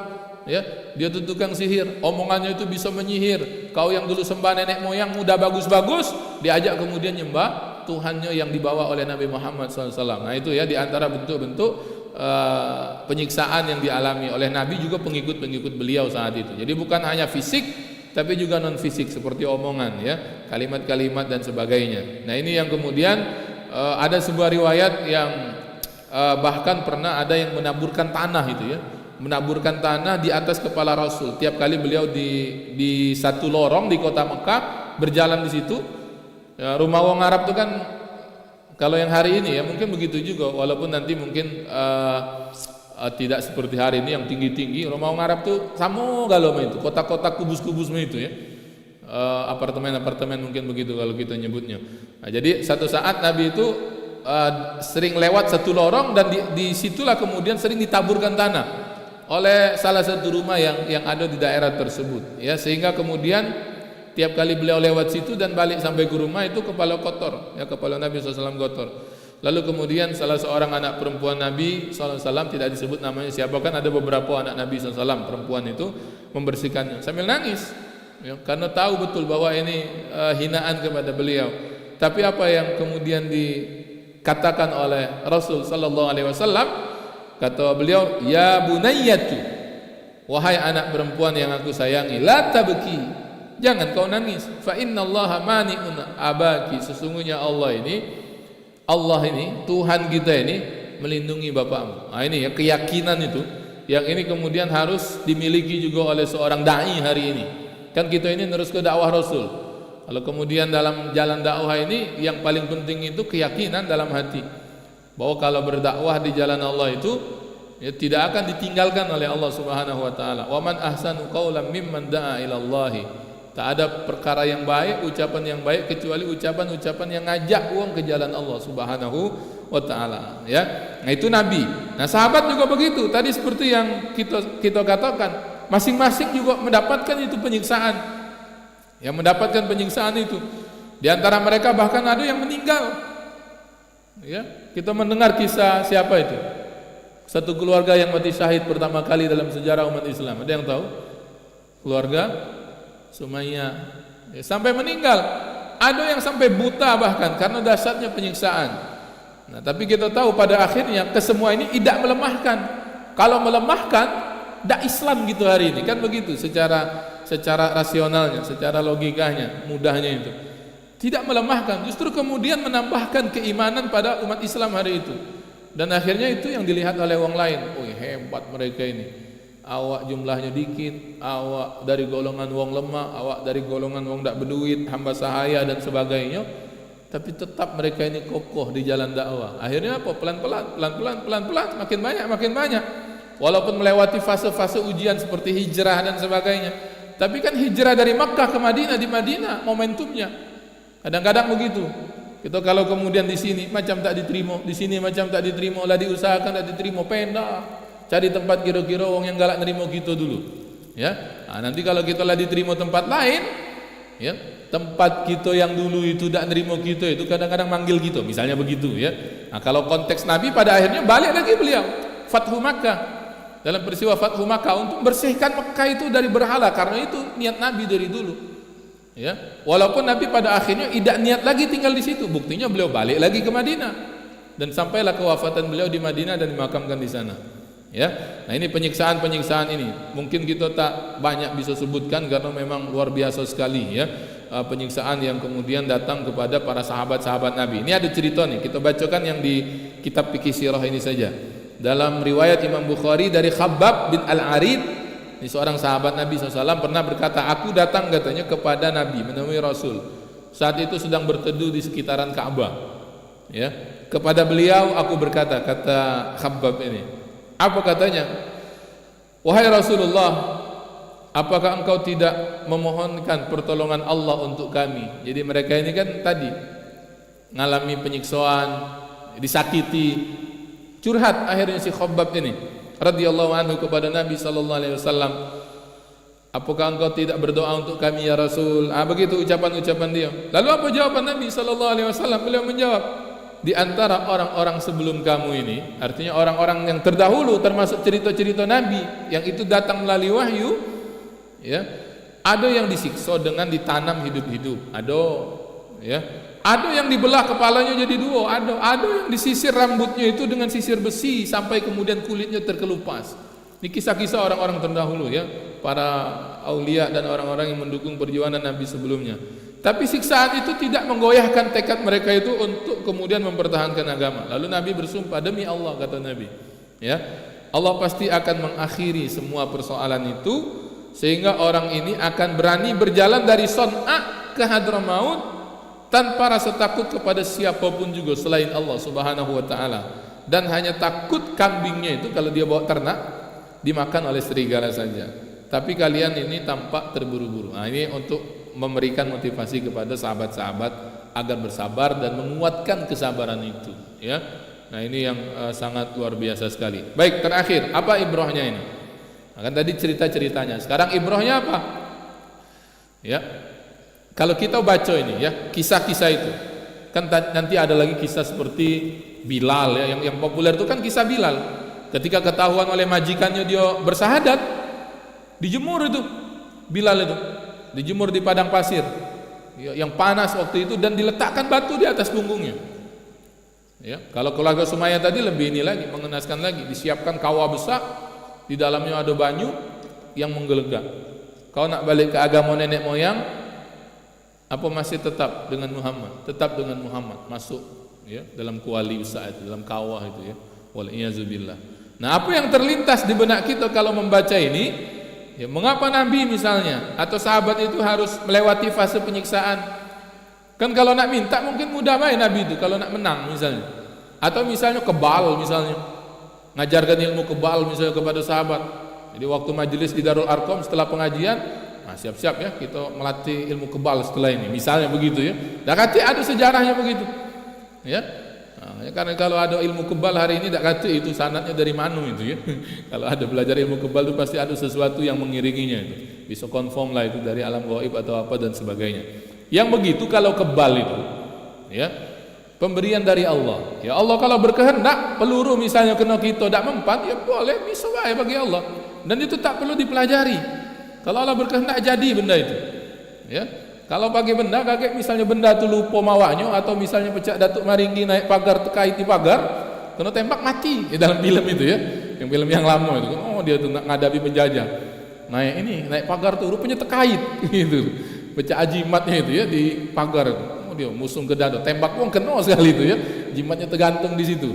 Speaker 1: ya, dia itu tukang sihir, omongannya itu bisa menyihir. Kau yang dulu sembah nenek moyang udah bagus-bagus, diajak kemudian nyembah Tuhannya yang dibawa oleh Nabi Muhammad SAW. Nah itu ya, diantara bentuk-bentuk penyiksaan yang dialami oleh Nabi juga pengikut-pengikut beliau saat itu. Jadi bukan hanya fisik, tapi juga non fisik seperti omongan, ya, kalimat-kalimat dan sebagainya. Nah ini yang kemudian ada sebuah riwayat yang bahkan pernah ada yang menaburkan tanah itu, ya, menaburkan tanah di atas kepala Rasul. Tiap kali beliau di satu lorong di kota Mekah berjalan di situ, ya, rumah wong Arab itu kan kalau yang hari ini ya mungkin begitu juga, walaupun nanti mungkin tidak seperti hari ini yang tinggi-tinggi. Rumah wong Arab tuh sama galoma itu, kotak-kotak kubus-kubus itu, ya, apartemen-apartemen mungkin begitu kalau kita nyebutnya. Nah, jadi satu saat Nabi itu sering lewat satu lorong dan di situlah kemudian sering ditaburkan tanah oleh salah satu rumah yang ada di daerah tersebut, ya, sehingga kemudian tiap kali beliau lewat situ dan balik sampai ke rumah itu kepala kotor, ya, kepala Nabi SAW kotor. Lalu kemudian salah seorang anak perempuan Nabi SAW, tidak disebut namanya siapa, kan ada beberapa anak Nabi SAW perempuan itu, membersihkannya sambil nangis, ya, karena tahu betul bahwa ini hinaan kepada beliau. Tapi apa yang kemudian dikatakan oleh Rasul SAW, kata beliau, ya bunayyatu, wahai anak perempuan yang aku sayangi, la tabki, jangan kau nangis, fa innallaha mani'un abaki, sesungguhnya Allah ini Tuhan kita ini melindungi bapakmu. Nah ini ya keyakinan itu yang ini kemudian harus dimiliki juga oleh seorang dai hari ini. Kan kita ini terus ke dakwah Rasul. Kalau kemudian dalam jalan dakwah ini yang paling penting itu keyakinan dalam hati, bahwa kalau berdakwah di jalan Allah itu, ya, tidak akan ditinggalkan oleh Allah Subhanahu wa taala. Wa man ahsanu qaulan mimman da'a ila Allah. Tak ada perkara yang baik, ucapan yang baik kecuali ucapan-ucapan yang ngajak uang ke jalan Allah Subhanahu wa taala, ya. Nah itu Nabi. Nah sahabat juga begitu. Tadi seperti yang kita katakan, masing-masing juga mendapatkan itu penyiksaan. Yang mendapatkan penyiksaan itu. Di antara mereka bahkan ada yang meninggal. Ya, kita mendengar kisah siapa itu? Satu keluarga yang mati syahid pertama kali dalam sejarah umat Islam. Ada yang tahu? Keluarga Sumayyah, ya, sampai meninggal. Ada yang sampai buta bahkan karena dahsyatnya penyiksaan. Nah, tapi kita tahu pada akhirnya kesemua ini tidak melemahkan. Kalau melemahkan, tidak Islam gitu hari ini, kan begitu secara rasionalnya, secara logikanya, mudahnya itu. Tidak melemahkan, justru kemudian menambahkan keimanan pada umat Islam hari itu. Dan akhirnya itu yang dilihat oleh orang lain. Oh, hebat mereka ini. Awak jumlahnya dikit, awak dari golongan wong lemah, awak dari golongan wong tak berduit, hamba sahaya dan sebagainya. Tapi tetap mereka ini kokoh di jalan dakwah. Akhirnya apa? Pelan-pelan, makin banyak. Walaupun melewati fase-fase ujian seperti hijrah dan sebagainya. Tapi kan hijrah dari Makkah ke Madinah, di Madinah momentumnya. Kadang-kadang begitu. Kita kalau kemudian di sini macam tak diterima, di sini macam tak diterima, lah diusahakan tak diterima, pindah. Cari tempat kira-kira orang yang galak nerima kita dulu, ya. Nah, nanti kalau kita lah diterima tempat lain, ya, tempat kita yang dulu itu tidak nerima kita itu kadang-kadang manggil kita, misalnya begitu, ya. Nah, kalau konteks Nabi pada akhirnya balik lagi beliau Fathu Makkah, dalam peristiwa Fathu Makkah untuk bersihkan Makkah itu dari berhala, karena itu niat Nabi dari dulu, ya. Walaupun Nabi pada akhirnya tidak niat lagi tinggal di situ, buktinya beliau balik lagi ke Madinah dan sampailah kewafatan beliau di Madinah dan dimakamkan di sana. Ya, nah ini penyiksaan ini mungkin kita tak banyak bisa sebutkan karena memang luar biasa sekali, ya, penyiksaan yang kemudian datang kepada para sahabat-sahabat Nabi. Ini ada cerita nih, kita bacakan yang di kitab Fikih Sirah ini saja. Dalam riwayat Imam Bukhari dari Khabbab bin Al-Arid, ini seorang sahabat Nabi SAW pernah berkata, aku datang katanya kepada Nabi menemui Rasul. Saat itu sedang berteduh di sekitaran Ka'bah. Ya, kepada beliau aku berkata, kata Khabbab ini. Apa katanya? Wahai Rasulullah, apakah engkau tidak memohonkan pertolongan Allah untuk kami? Jadi mereka ini kan tadi ngalami penyiksaan, disakiti, curhat akhirnya si Khabbab ini radhiyallahu anhu kepada Nabi sallallahu alaihi wasallam. Apakah engkau tidak berdoa untuk kami ya Rasul? Begitu ucapan-ucapan dia. Lalu apa jawaban Nabi sallallahu alaihi wasallam? Beliau menjawab, di antara orang-orang sebelum kamu ini, artinya orang-orang yang terdahulu termasuk cerita-cerita Nabi yang itu datang melalui wahyu, ya, ada yang disiksa dengan ditanam hidup-hidup, ya, ada yang dibelah kepalanya jadi dua, ada yang disisir rambutnya itu dengan sisir besi sampai kemudian kulitnya terkelupas. Ini kisah-kisah orang-orang terdahulu, ya, para aulia dan orang-orang yang mendukung perjuangan Nabi sebelumnya. Tapi siksaan itu tidak menggoyahkan tekad mereka itu untuk kemudian mempertahankan agama. Lalu Nabi bersumpah, demi Allah, kata Nabi, ya, Allah pasti akan mengakhiri semua persoalan itu, sehingga orang ini akan berani berjalan dari Son'a ke Hadramaut tanpa rasa takut kepada siapapun juga selain Allah Subhanahu wa taala, dan hanya takut kambingnya itu kalau dia bawa ternak dimakan oleh serigala saja. Tapi kalian ini tampak terburu-buru. Nah, ini untuk memberikan motivasi kepada sahabat-sahabat agar bersabar dan menguatkan kesabaran itu, ya. Nah, ini yang sangat luar biasa sekali. Baik, terakhir, apa ibrahnya ini? Nah, kan tadi cerita-ceritanya. Sekarang ibrahnya apa? Ya. Kalau kita baca ini, ya, kisah-kisah itu. Kan nanti ada lagi kisah seperti Bilal, ya, yang populer itu kan kisah Bilal. Ketika ketahuan oleh majikannya dia bersahadat, dijemur itu Bilal itu. Dijemur di padang pasir yang panas waktu itu, dan diletakkan batu di atas punggungnya, ya. Kalau keluarga Sumayyah tadi lebih ini lagi, mengenaskan lagi, disiapkan kawah besar, di dalamnya ada banyu yang menggelegak. Kau nak balik ke agama nenek moyang apa masih tetap dengan Muhammad? Tetap dengan Muhammad, masuk, ya, dalam kuali besar itu, dalam kawah itu, ya. Wal-iyazubillah. Nah, apa yang terlintas di benak kita kalau membaca ini? Ya, mengapa Nabi misalnya atau sahabat itu harus melewati fase penyiksaan? Kan kalau nak minta mungkin mudah baik Nabi itu, kalau nak menang misalnya, atau misalnya kebal, misalnya ngajarkan ilmu kebal misalnya kepada sahabat. Jadi waktu majelis di Darul Arqam setelah pengajian, nah, siap-siap ya kita melatih ilmu kebal setelah ini, misalnya begitu, ya. Dan kata ada sejarahnya begitu, ya. Nah, karena kalau ada ilmu kebal hari ini tak kata itu sanadnya dari mana itu, ya. Kalau ada belajar ilmu kebal itu pasti ada sesuatu yang mengiringinya itu. Bisa confirm lah itu dari alam gaib atau apa dan sebagainya. Yang begitu kalau kebal itu, ya, pemberian dari Allah. Ya, Allah kalau berkehendak peluru misalnya kena kita tak mempan, ya boleh, bisa baik bagi Allah. Dan itu tak perlu dipelajari. Kalau Allah berkehendak jadi benda itu, ya. Kalau bagi benda, kakek misalnya benda itu lupa mawanya, atau misalnya pecah datuk maringgi naik pagar, terkait di pagar, kena tembak mati, dalam film itu, ya, yang film yang lama itu. Oh, dia tuh nak ngadapi penjajah, naik pagar tuh rupanya terkait, gitu, pecah jimatnya itu, ya, di pagar. Oh, dia musung ke dada, tembak pun kena sekali itu, ya, jimatnya tergantung di situ.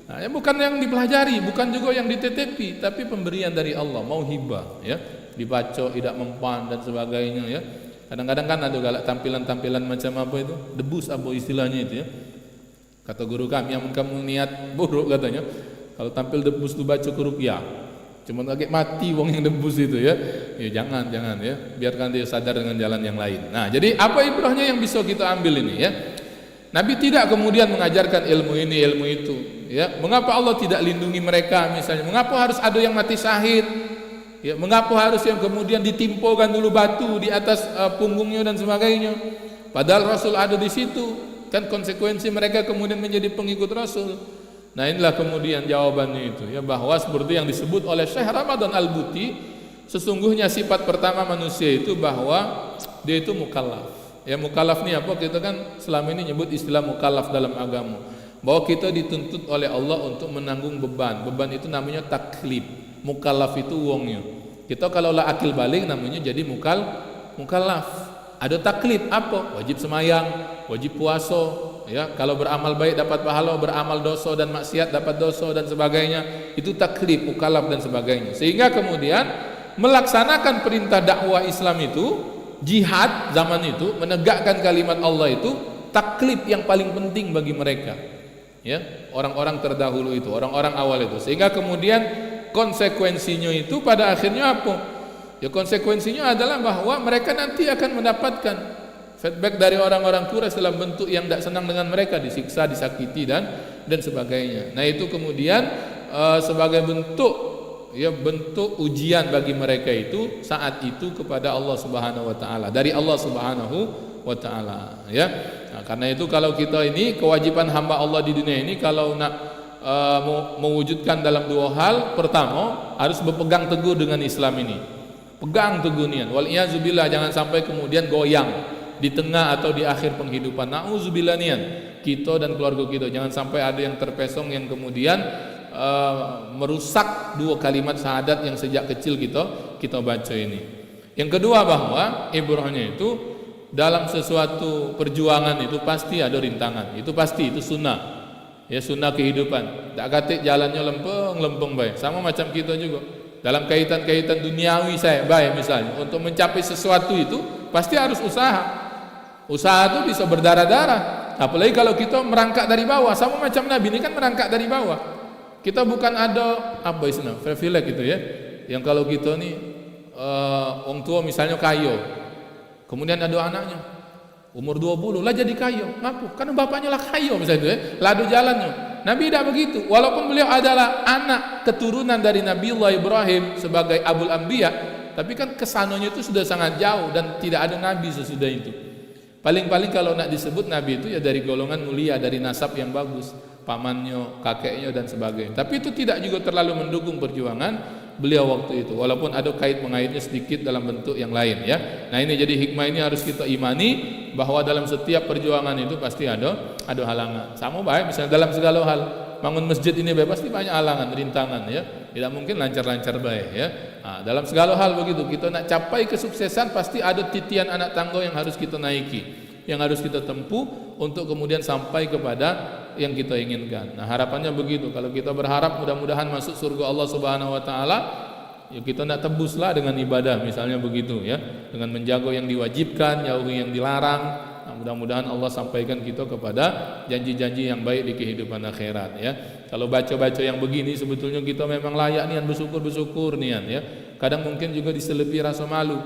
Speaker 1: Nah, ya, bukan yang dipelajari, bukan juga yang ditetepi, tapi pemberian dari Allah, mauhibah, ya, dibaca tidak mempan dan sebagainya, ya. Kadang-kadang kan ada galak tampilan-tampilan macam apa itu, debus apa istilahnya itu, ya. Kata guru kami, yang kamu niat buruk katanya, kalau tampil debus tu baca ke ruqyah, cuma kaget mati wong yang debus itu, ya. Ya jangan, ya, biarkan dia sadar dengan jalan yang lain. Nah, jadi apa ibrahnya yang bisa kita ambil ini, ya? Nabi tidak kemudian mengajarkan ilmu ini, ilmu itu, ya. Mengapa Allah tidak lindungi mereka misalnya? Mengapa harus ada yang mati syahid? Ya, mengapa harus yang kemudian ditimpokan dulu batu di atas punggungnya dan sebagainya? Padahal Rasul ada di situ, kan konsekuensi mereka kemudian menjadi pengikut Rasul. Nah, inilah kemudian jawabannya itu, ya, bahwa seperti yang disebut oleh Syekh Ramadan Al-Buti, sesungguhnya sifat pertama manusia itu bahwa dia itu mukallaf. Ya, mukallaf ini apa? Kita kan selama ini nyebut istilah mukallaf dalam agama, bahwa kita dituntut oleh Allah untuk menanggung beban. Beban itu namanya taklif. Mukallaf itu wongnya. Kita kalau lah akil balik namanya jadi mukallaf. Ada taklif apa? Wajib semayang, wajib puasa, ya. Kalau beramal baik dapat pahala, beramal dosa dan maksiat dapat dosa dan sebagainya. Itu taklif, mukallaf dan sebagainya. Sehingga kemudian melaksanakan perintah dakwah Islam itu, jihad zaman itu, menegakkan kalimat Allah itu taklif yang paling penting bagi mereka, ya, orang-orang terdahulu itu, orang-orang awal itu. Sehingga kemudian konsekuensinya itu pada akhirnya apa? Ya, konsekuensinya adalah bahwa mereka nanti akan mendapatkan feedback dari orang-orang Quraisy dalam bentuk yang tidak senang dengan mereka, disiksa, disakiti dan sebagainya. Nah, itu kemudian sebagai bentuk, ya, bentuk ujian bagi mereka itu saat itu kepada Allah Subhanahu wa taala, dari Allah Subhanahu wa taala, ya. Nah, karena itu kalau kita ini kewajiban hamba Allah di dunia ini kalau nak mewujudkan dalam dua hal. Pertama, harus berpegang teguh dengan Islam ini. Pegang teguh niat. Wal iazubillah, jangan sampai kemudian goyang di tengah atau di akhir penghidupan. Nauzubillah niat. Kita dan keluarga kita jangan sampai ada yang terpesong yang kemudian merusak dua kalimat syahadat yang sejak kecil kita baca ini. Yang kedua, bahwa ibrahnya itu dalam sesuatu perjuangan itu pasti ada rintangan. Itu pasti, itu sunnah. Ya, sunnah kehidupan. Tak katik jalannya lempeng baik. Sama macam kita juga. Dalam kaitan-kaitan duniawi saya baik misalnya, untuk mencapai sesuatu itu pasti harus usaha. Usaha itu bisa berdarah-darah. Apalagi kalau kita merangkak dari bawah. Sama macam Nabi ini kan merangkak dari bawah. Kita bukan ada apa istilah privilege gitu ya. Yang kalau kita nih orang tua misalnya kaya, kemudian ada anaknya umur 20 lah jadi kaya. Ngapa? Karena bapaknya lah kaya misalnya itu ya. Ladu jalannya. Nabi tidak begitu. Walaupun beliau adalah anak keturunan dari Nabiullah Ibrahim sebagai Abul Anbiya, tapi kan kesananya itu sudah sangat jauh dan tidak ada nabi sesudah itu. Paling-paling kalau nak disebut nabi itu ya dari golongan mulia, dari nasab yang bagus, pamannya, kakeknya dan sebagainya. Tapi itu tidak juga terlalu mendukung perjuangan beliau waktu itu, walaupun ada kait mengaitnya sedikit dalam bentuk yang lain ya. Nah ini jadi hikmah ini harus kita imani, bahwa dalam setiap perjuangan itu pasti ada halangan. Sama baik misalnya dalam segala hal, bangun masjid ini pasti banyak halangan, rintangan ya. Tidak mungkin lancar-lancar baik ya. Nah, dalam segala hal begitu, kita nak capai kesuksesan pasti ada titian anak tangga yang harus kita naiki, yang harus kita tempuh untuk kemudian sampai kepada yang kita inginkan. Nah harapannya begitu. Kalau kita berharap mudah-mudahan masuk surga Allah Subhanahu Wa Taala, ya kita nak tebuslah dengan ibadah misalnya begitu ya, dengan menjaga yang diwajibkan, jauhi yang dilarang. Nah, mudah-mudahan Allah sampaikan kita kepada janji-janji yang baik di kehidupan akhirat ya. Kalau baca-baca yang begini sebetulnya kita memang layak nian bersyukur nian ya. Kadang mungkin juga diselipi rasa malu.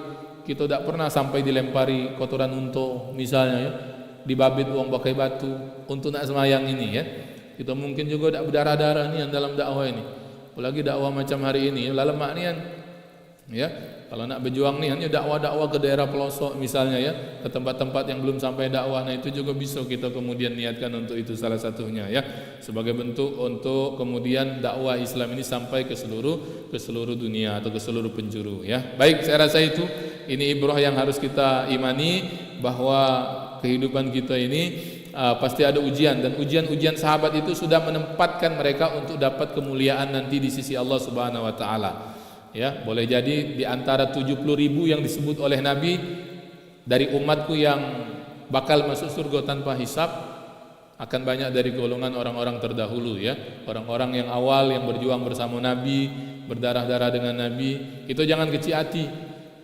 Speaker 1: Kita tidak pernah sampai dilempari kotoran unta misalnya ya, dibabit uang pakai batu untuk nak semayang ini ya. Kita mungkin juga tidak berdarah-darah nian dalam dakwah ini. Apalagi dakwah macam hari ini, lemak nian ya. Kalau nak berjuang nian ya, dakwah-dakwah ke daerah pelosok misalnya ya, ke tempat-tempat yang belum sampai dakwah. Nah itu juga bisa kita kemudian niatkan untuk itu salah satunya ya, sebagai bentuk untuk kemudian dakwah Islam ini sampai ke seluruh dunia atau ke seluruh penjuru ya. Baik, saya rasa itu ini ibrah yang harus kita imani, bahwa kehidupan kita ini pasti ada ujian, dan ujian-ujian sahabat itu sudah menempatkan mereka untuk dapat kemuliaan nanti di sisi Allah Subhanahu Wa Taala. Ya, boleh jadi di antara 70.000 yang disebut oleh Nabi dari umatku yang bakal masuk surga tanpa hisab, akan banyak dari golongan orang-orang terdahulu ya, orang-orang yang awal yang berjuang bersama Nabi, berdarah-darah dengan Nabi. Itu jangan kecil hati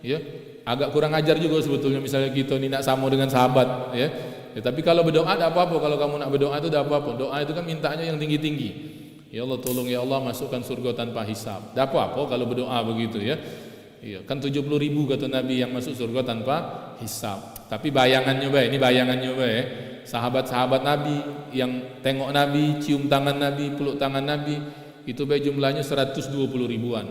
Speaker 1: ya. Agak kurang ajar juga sebetulnya misalnya kita ini nak sama dengan sahabat ya. Ya, tapi kalau berdoa ada apa-apa. Kalau kamu nak berdoa itu ada apa-apa. Doa itu kan mintanya yang tinggi-tinggi. Ya Allah, tolong ya Allah masukkan surga tanpa hisab. Ada apa-apa kalau berdoa begitu ya. Iya, kan 70.000 kata Nabi yang masuk surga tanpa hisab. Tapi bayangannya baik, ini bayangannya baik. Sahabat-sahabat Nabi yang tengok Nabi, cium tangan Nabi, peluk tangan Nabi, itu baik jumlahnya 120 ribuan.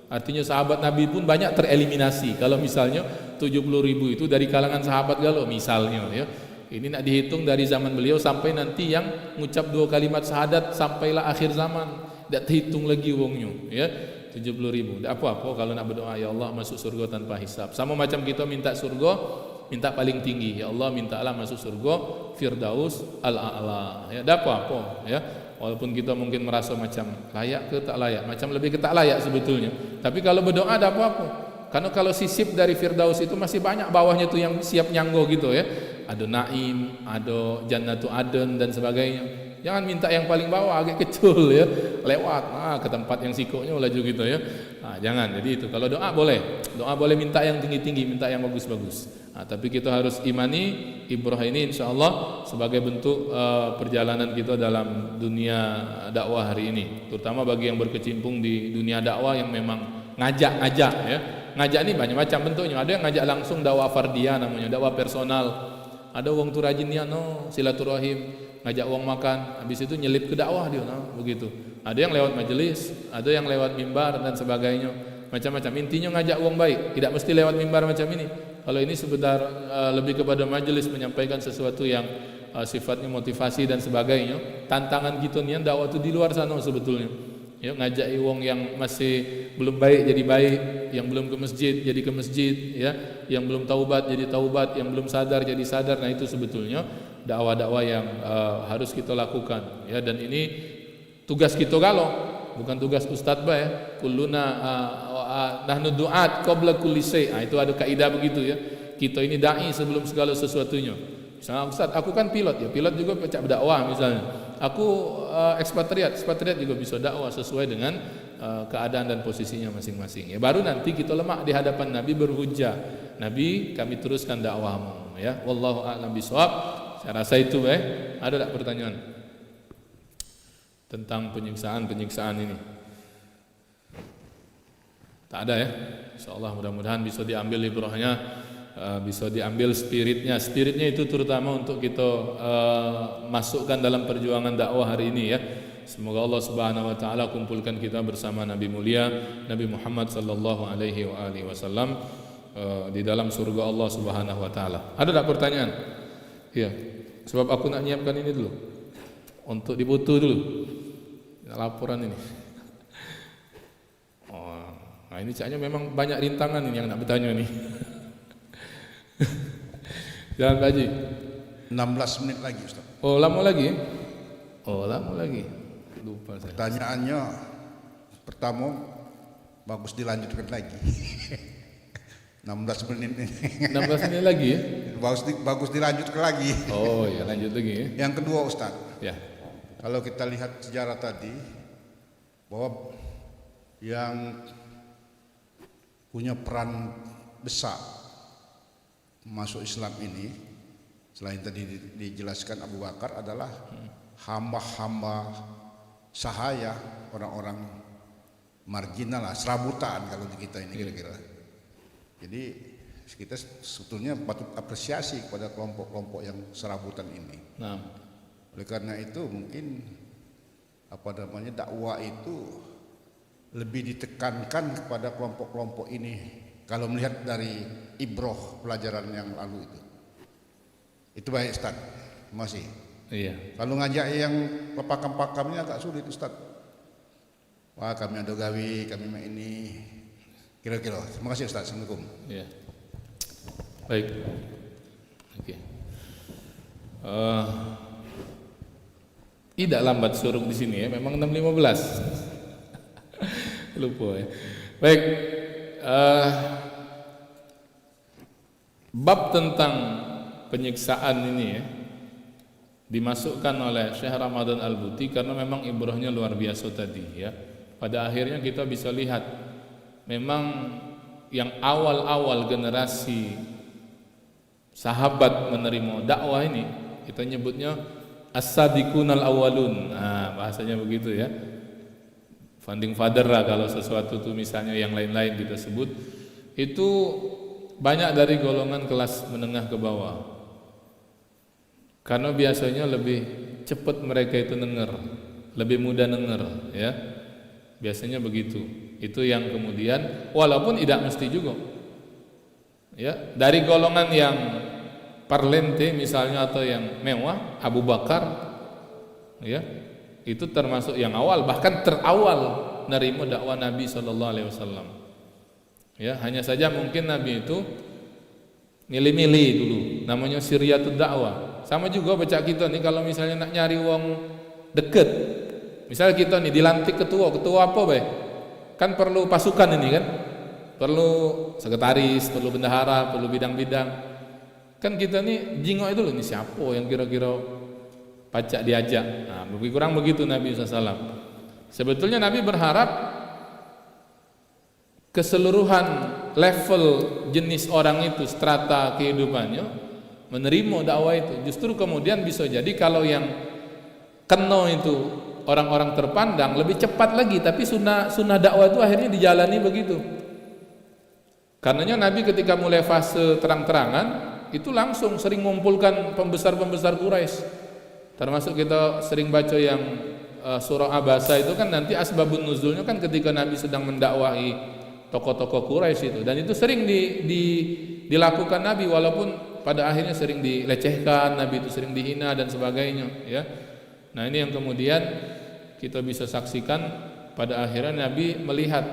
Speaker 1: Artinya sahabat Nabi pun banyak tereliminasi. Kalau misalnya 70.000 itu dari kalangan sahabat galau misalnya ya. Ini nak dihitung dari zaman beliau sampai nanti yang mengucap 2 kalimat syahadat sampailah akhir zaman. Tak terhitung lagi wongnya ya. 70.000. Tak apa-apa kalau nak berdoa ya Allah masuk surga tanpa hisab. Sama macam kita minta surga, minta paling tinggi. Ya Allah mintalah masuk surga Firdaus al-A'la. Ya, tak apa-apa ya. Walaupun kita mungkin merasa macam layak ke tak layak, macam lebih ke tak layak sebetulnya. Tapi kalau berdoa ada apa-apa. Karena kalau sisip dari Firdaus itu masih banyak bawahnya tuh yang siap nyanggo gitu ya. Ada Naim, ada Jannatu Aden dan sebagainya. Jangan minta yang paling bawah agak kecil ya, lewat ke tempat yang sikoknya laju gitu ya. Nah, jangan. Jadi itu kalau doa boleh minta yang tinggi-tinggi, minta yang bagus-bagus. Nah, tapi kita harus imani ibrah ini insyaallah sebagai bentuk perjalanan kita dalam dunia dakwah hari ini, terutama bagi yang berkecimpung di dunia dakwah yang memang ngajak ya. Ngajak ini banyak macam bentuknya. Ada yang ngajak langsung dakwah fardiyah namanya, dakwah personal. Ada wong tu rajin niat silaturahim, ngajak wong makan, habis itu nyelip ke dakwah dia begitu. Ada yang lewat majelis, ada yang lewat mimbar dan sebagainya. Macam-macam. Intinya ngajak wong baik, tidak mesti lewat mimbar macam ini. Kalau ini sebentar lebih kepada majelis menyampaikan sesuatu yang sifatnya motivasi dan sebagainya. Tantangan kita nih dakwah itu di luar sana sebetulnya. Ya, ngajak wong yang masih belum baik jadi baik, yang belum ke masjid jadi ke masjid, ya, yang belum taubat jadi taubat, yang belum sadar jadi sadar. Nah, itu sebetulnya dakwah-dakwah yang harus kita lakukan, ya. Dan ini tugas kita, kalau bukan tugas ustadz ya. Kulluna nahnu du'at qabla kulli syai'. Itu ada kaidah begitu, ya. Kita ini dai sebelum segala sesuatunya. Misalnya, Ustaz, aku kan pilot, ya, pilot juga pecah dakwah misalnya. Aku ekspatriat juga bisa dakwah sesuai dengan keadaan dan posisinya masing-masing. Ya, baru nanti kita lemak di hadapan Nabi berhujjah. Nabi, kami teruskan dakwahmu, ya. Wallahu a'lam bishawab. Saya rasa itu, Ada tak pertanyaan tentang penyiksaan ini? Tak ada, ya. Insyaallah mudah-mudahan bisa diambil ibrahnya. Bisa diambil spiritnya itu terutama untuk kita masukkan dalam perjuangan dakwah hari ini, ya. Semoga Allah Subhanahu wa taala kumpulkan kita bersama Nabi mulia Nabi Muhammad sallallahu alaihi wasallam di dalam surga Allah Subhanahu wa taala. Ada tak pertanyaan? Iya. Sebab aku nak nyiapkan ini dulu untuk dibutuh dulu laporan ini. Nah, ini caknya memang banyak rintangan ini yang nak bertanya nih. Jangan Pak Haji.
Speaker 2: 16 menit lagi, Ustaz.
Speaker 1: Oh, lama lagi? Lupa saya.
Speaker 2: Pertanyaannya pertama bagus dilanjutkan lagi. 16 menit ini.
Speaker 1: 16 menit lagi, ya?
Speaker 2: Bagus dilanjutkan lagi.
Speaker 1: Oh, ya, lanjut lagi, ya.
Speaker 2: Yang kedua, Ustaz.
Speaker 1: Ya.
Speaker 2: Kalau kita lihat sejarah tadi bahwa yang punya peran besar masuk Islam ini, selain tadi dijelaskan Abu Bakar, adalah hamba-hamba sahaya, orang-orang marginal lah, serabutan kalau di kita ini kira-kira. Jadi kita sebetulnya patut apresiasi kepada kelompok-kelompok yang serabutan ini.
Speaker 1: Nah,
Speaker 2: oleh karena itu mungkin dakwah itu lebih ditekankan kepada kelompok-kelompok ini. Kalau melihat dari ibroh pelajaran yang lalu itu baik, Ustaz. Masih.
Speaker 1: iya.
Speaker 2: Kalau ngajak yang pakam-pakamnya agak sulit, Ustaz. Wah, kami ada gawi, kami ini. Kira-kira. Terima kasih, Ustaz. Assalamualaikum.
Speaker 1: Iya. Baik. Oke. Tidak lambat suruk di sini, ya. Memang 6.15. Lupa, ya. Baik. Bab tentang penyiksaan ini, ya, dimasukkan oleh Syekh Ramadan Al-Buti karena memang ibrahnya luar biasa tadi, ya. Pada akhirnya kita bisa lihat memang yang awal-awal generasi sahabat menerima dakwah ini, kita nyebutnya as-sabiqunal awwalun. Nah, bahasanya begitu, ya. Founding father lah kalau sesuatu itu, misalnya yang lain-lain kita sebut, itu banyak dari golongan kelas menengah ke bawah. Karena biasanya lebih cepat mereka itu denger, lebih mudah denger, ya. Biasanya begitu. Itu yang kemudian, walaupun tidak mesti juga, ya, dari golongan yang parlente misalnya atau yang mewah, Abu Bakar, ya, itu termasuk yang awal, bahkan terawal nerima dakwah Nabi sallallahu alaihi wasallam. Ya, hanya saja mungkin Nabi itu milih-milih dulu, namanya siryatud dakwah. Sama juga baca kita nih, kalau misalnya nak nyari wong deket, misalnya kita nih dilantik ketua apa baik? Kan perlu pasukan ini, kan? Perlu sekretaris, perlu bendahara, perlu bidang-bidang. Kan kita nih jingok itu loh, ini siapa yang kira-kira pacak diajak. Nah, lebih kurang begitu Nabi SAW. Sebetulnya Nabi berharap keseluruhan level jenis orang itu, strata kehidupannya, menerima dakwah itu. Justru kemudian bisa jadi kalau yang kena itu orang-orang terpandang lebih cepat lagi, tapi sunnah dakwah itu akhirnya dijalani begitu. Karenanya Nabi ketika mulai fase terang-terangan itu langsung sering mengumpulkan pembesar-pembesar Quraisy. Termasuk kita sering baca yang surah Abasa itu kan nanti asbabun nuzulnya kan ketika Nabi sedang mendakwahi tokoh-tokoh Quraisy itu, dan itu sering dilakukan Nabi, walaupun pada akhirnya sering dilecehkan, Nabi itu sering dihina dan sebagainya, ya. Nah, ini yang kemudian kita bisa saksikan pada akhirnya Nabi melihat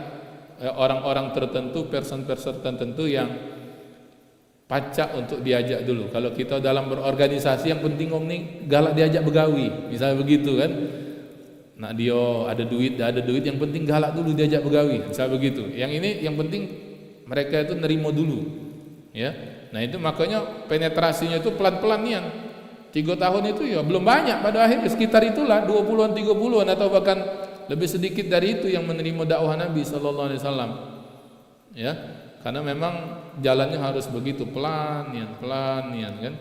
Speaker 1: orang-orang tertentu, person-person tertentu yang pacak untuk diajak dulu. Kalau kita dalam berorganisasi yang penting om nih galak diajak begawi, misalnya begitu kan. Nah, dia ada duit yang penting galak dulu diajak begawi, misalnya begitu. Yang ini yang penting mereka itu nerimo dulu, ya. Nah, itu makanya penetrasinya itu pelan-pelan nih. 3 tahun itu ya belum banyak, pada akhirnya sekitar itulah 20-an 30-an atau bahkan lebih sedikit dari itu yang menerima dakwah Nabi sallallahu alaihi wasallam. Ya, karena memang jalannya harus begitu pelan kan.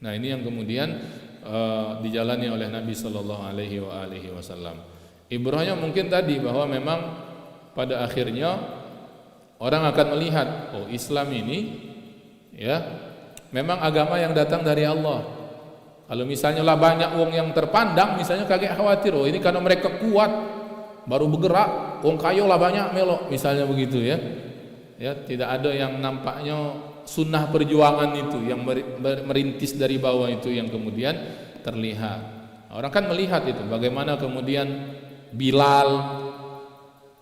Speaker 1: Nah, ini yang kemudian dijalani oleh Nabi sallallahu alaihi wasallam. Ibrahnya mungkin tadi bahwa memang pada akhirnya orang akan melihat, oh, Islam ini ya memang agama yang datang dari Allah. Kalau misalnya lah banyak wong yang terpandang, misalnya kaget khawatir, oh ini karena mereka kuat baru bergerak, wong kayo lah banyak melok, misalnya begitu ya. Ya, tidak ada yang nampaknya sunnah perjuangan itu yang merintis dari bawah itu yang kemudian terlihat. Orang kan melihat itu bagaimana kemudian Bilal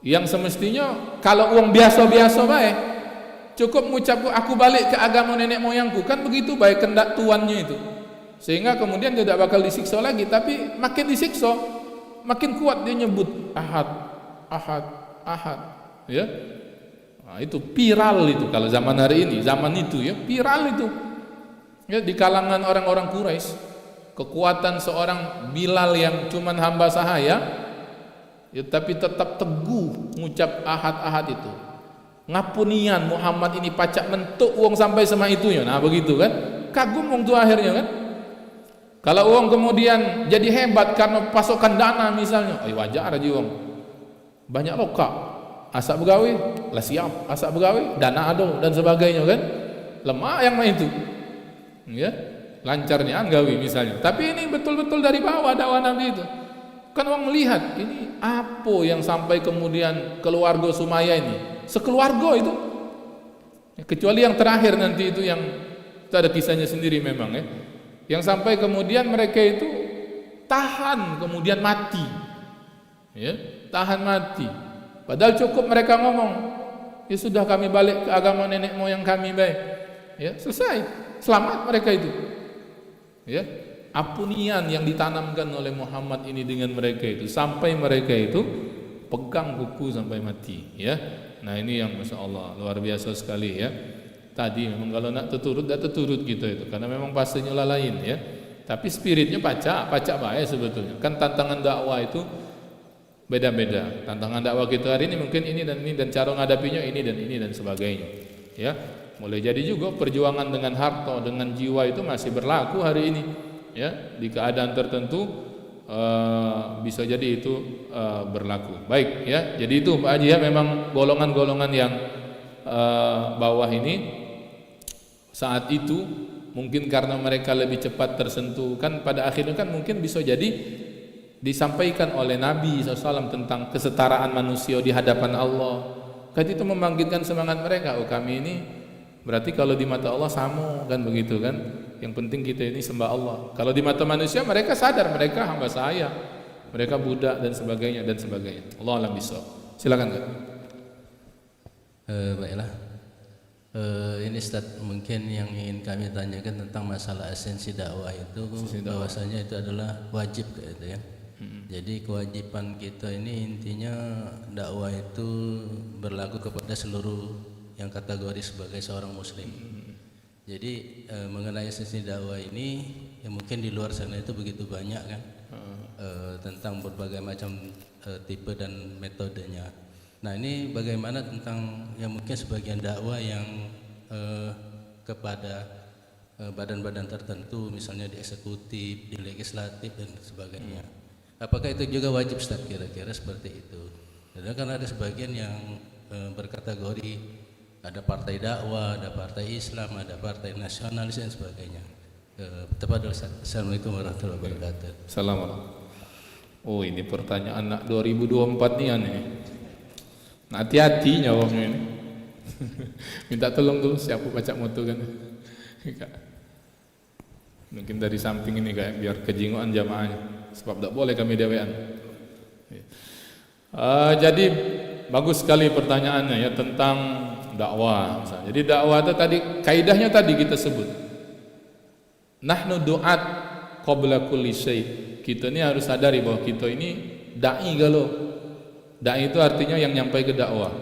Speaker 1: yang semestinya kalau uang biasa-biasa baik cukup mengucap aku balik ke agama nenek moyangku, kan begitu baik kendak tuannya itu, sehingga kemudian tidak bakal disiksa lagi. Tapi makin disiksa makin kuat dia nyebut ahad ya. Nah, itu viral itu kalau zaman hari ini, zaman itu ya viral itu ya di kalangan orang-orang Quraisy. Kekuatan seorang Bilal yang cuman hamba sahaya ya, tapi tetap teguh mengucap ahad itu. Ngapunian Muhammad ini pacak mentuk uang sampai sama itunya. Nah, begitu kan, kagum wong tuh akhirnya kan. Kalau uang kemudian jadi hebat karena pasokan dana misalnya, wajar aja uang banyak lokak. Asak begawi, lah siap, asak begawi, dana ada dan sebagainya kan. Lemah yang main itu. Ya, lancarnya gawi misalnya. Tapi ini betul-betul dari bawah dakwah Nabi itu. Kan orang melihat ini apa yang sampai kemudian keluarga Sumayyah ini, sekeluarga itu. Kecuali yang terakhir nanti itu yang itu ada kisahnya sendiri memang ya. Yang sampai kemudian mereka itu tahan kemudian mati. Ya, tahan mati. Padahal cukup mereka ngomong, ya sudah kami balik ke agama nenek moyang kami baik. Ya, selesai. Selamat mereka itu. Ya, apunian yang ditanamkan oleh Muhammad ini dengan mereka itu sampai mereka itu pegang kuku sampai mati, ya. Nah, ini yang Masya Allah luar biasa sekali ya. Tadi memang kalau nak terturut gitu itu karena memang pastinya lain ya. Tapi spiritnya pacak baik sebetulnya. Kan tantangan dakwah itu beda-beda. Tantangan dakwah kita hari ini mungkin ini dan cara ngadapinya ini dan sebagainya. Ya, boleh jadi juga perjuangan dengan harta, dengan jiwa itu masih berlaku hari ini. Ya, di keadaan tertentu bisa jadi itu berlaku. Baik, ya. Jadi itu Pak Haji ya, memang golongan-golongan yang bawah ini saat itu mungkin karena mereka lebih cepat tersentuh kan pada akhirnya kan mungkin bisa jadi disampaikan oleh Nabi SAW tentang kesetaraan manusia di hadapan Allah. Kan itu membangkitkan semangat mereka. Oh, kami ini berarti kalau di mata Allah sama kan begitu kan. Yang penting kita ini sembah Allah. Kalau di mata manusia mereka sadar mereka hamba saya, mereka budak dan sebagainya. Allah alam bisa. Silakan Kak.
Speaker 3: Baiklah. Ini Ustaz mungkin yang ingin kami tanyakan tentang masalah esensi dakwah itu, bahwasanya itu adalah wajib gitu ya. Jadi kewajiban kita ini intinya dakwah itu berlaku kepada seluruh yang kategori sebagai seorang muslim. Jadi mengenai esensi dakwah ini yang mungkin di luar sana itu begitu banyak kan, tentang berbagai macam tipe dan metodenya. Nah, ini bagaimana tentang yang mungkin sebagian dakwah yang kepada badan-badan tertentu, misalnya di eksekutif, di legislatif dan sebagainya. Apakah itu juga wajib Ustaz kira-kira seperti itu? Karena ada sebagian yang berkategori ada partai dakwah, ada partai Islam, ada partai nasionalis dan sebagainya. Tepatlah Ustaz. Assalamualaikum warahmatullahi wabarakatuh.
Speaker 1: Assalamualaikum. Oh, ini pertanyaan anak 2024 nih aneh. Hati-hati jawabnya ini. Minta tolong dulu siapa baca moto kan. Mungkin dari samping ini kayak biar kejingoan jamaahnya, sebab tidak boleh kami dewean. Jadi bagus sekali pertanyaannya ya tentang dakwah. Jadi dakwah itu tadi kaidahnya tadi kita sebut. Nahnu du'at qabla kulli syai'. Kita ini harus sadari bahwa kita ini dai galau. Dai itu artinya yang nyampai ke dakwah.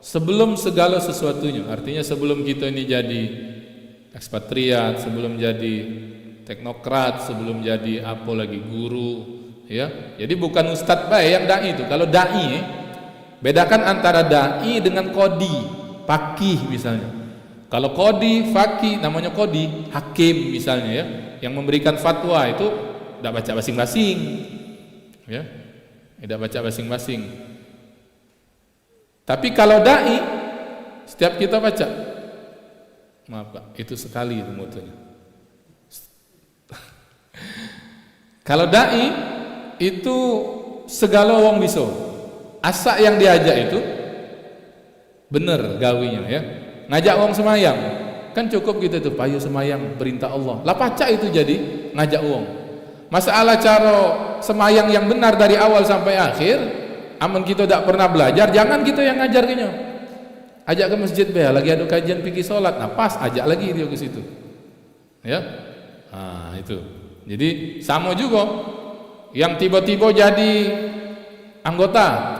Speaker 1: Sebelum segala sesuatunya, artinya sebelum kita ini jadi ekspatriat, sebelum jadi teknokrat, sebelum jadi apa lagi guru, ya. Jadi bukan ustadz baik yang dai itu. Kalau dai, bedakan antara dai dengan kodi, faqih misalnya. Kalau kodi, faqih namanya kodi, hakim misalnya ya, yang memberikan fatwa itu tidak baca masing-masing, ya, tidak baca masing-masing. Tapi kalau dai, setiap kita baca, maaf Pak, itu sekali itu motonya. Kalau dai itu segala wong bisa, asa yang diajak itu bener gawinya ya. Ngajak wong semayang, kan cukup gitu tuh, payu semayang perintah Allah. Lah pacak itu jadi ngajak wong. Masalah cara semayang yang benar dari awal sampai akhir, aman kita tidak pernah belajar, jangan kita yang ngajar kenya. Ajak ke masjid be, lagi ada kajian fikih salat, nah pas ajak lagi dia ke situ. Ya. Nah, itu. Jadi sama juga yang tiba-tiba jadi anggota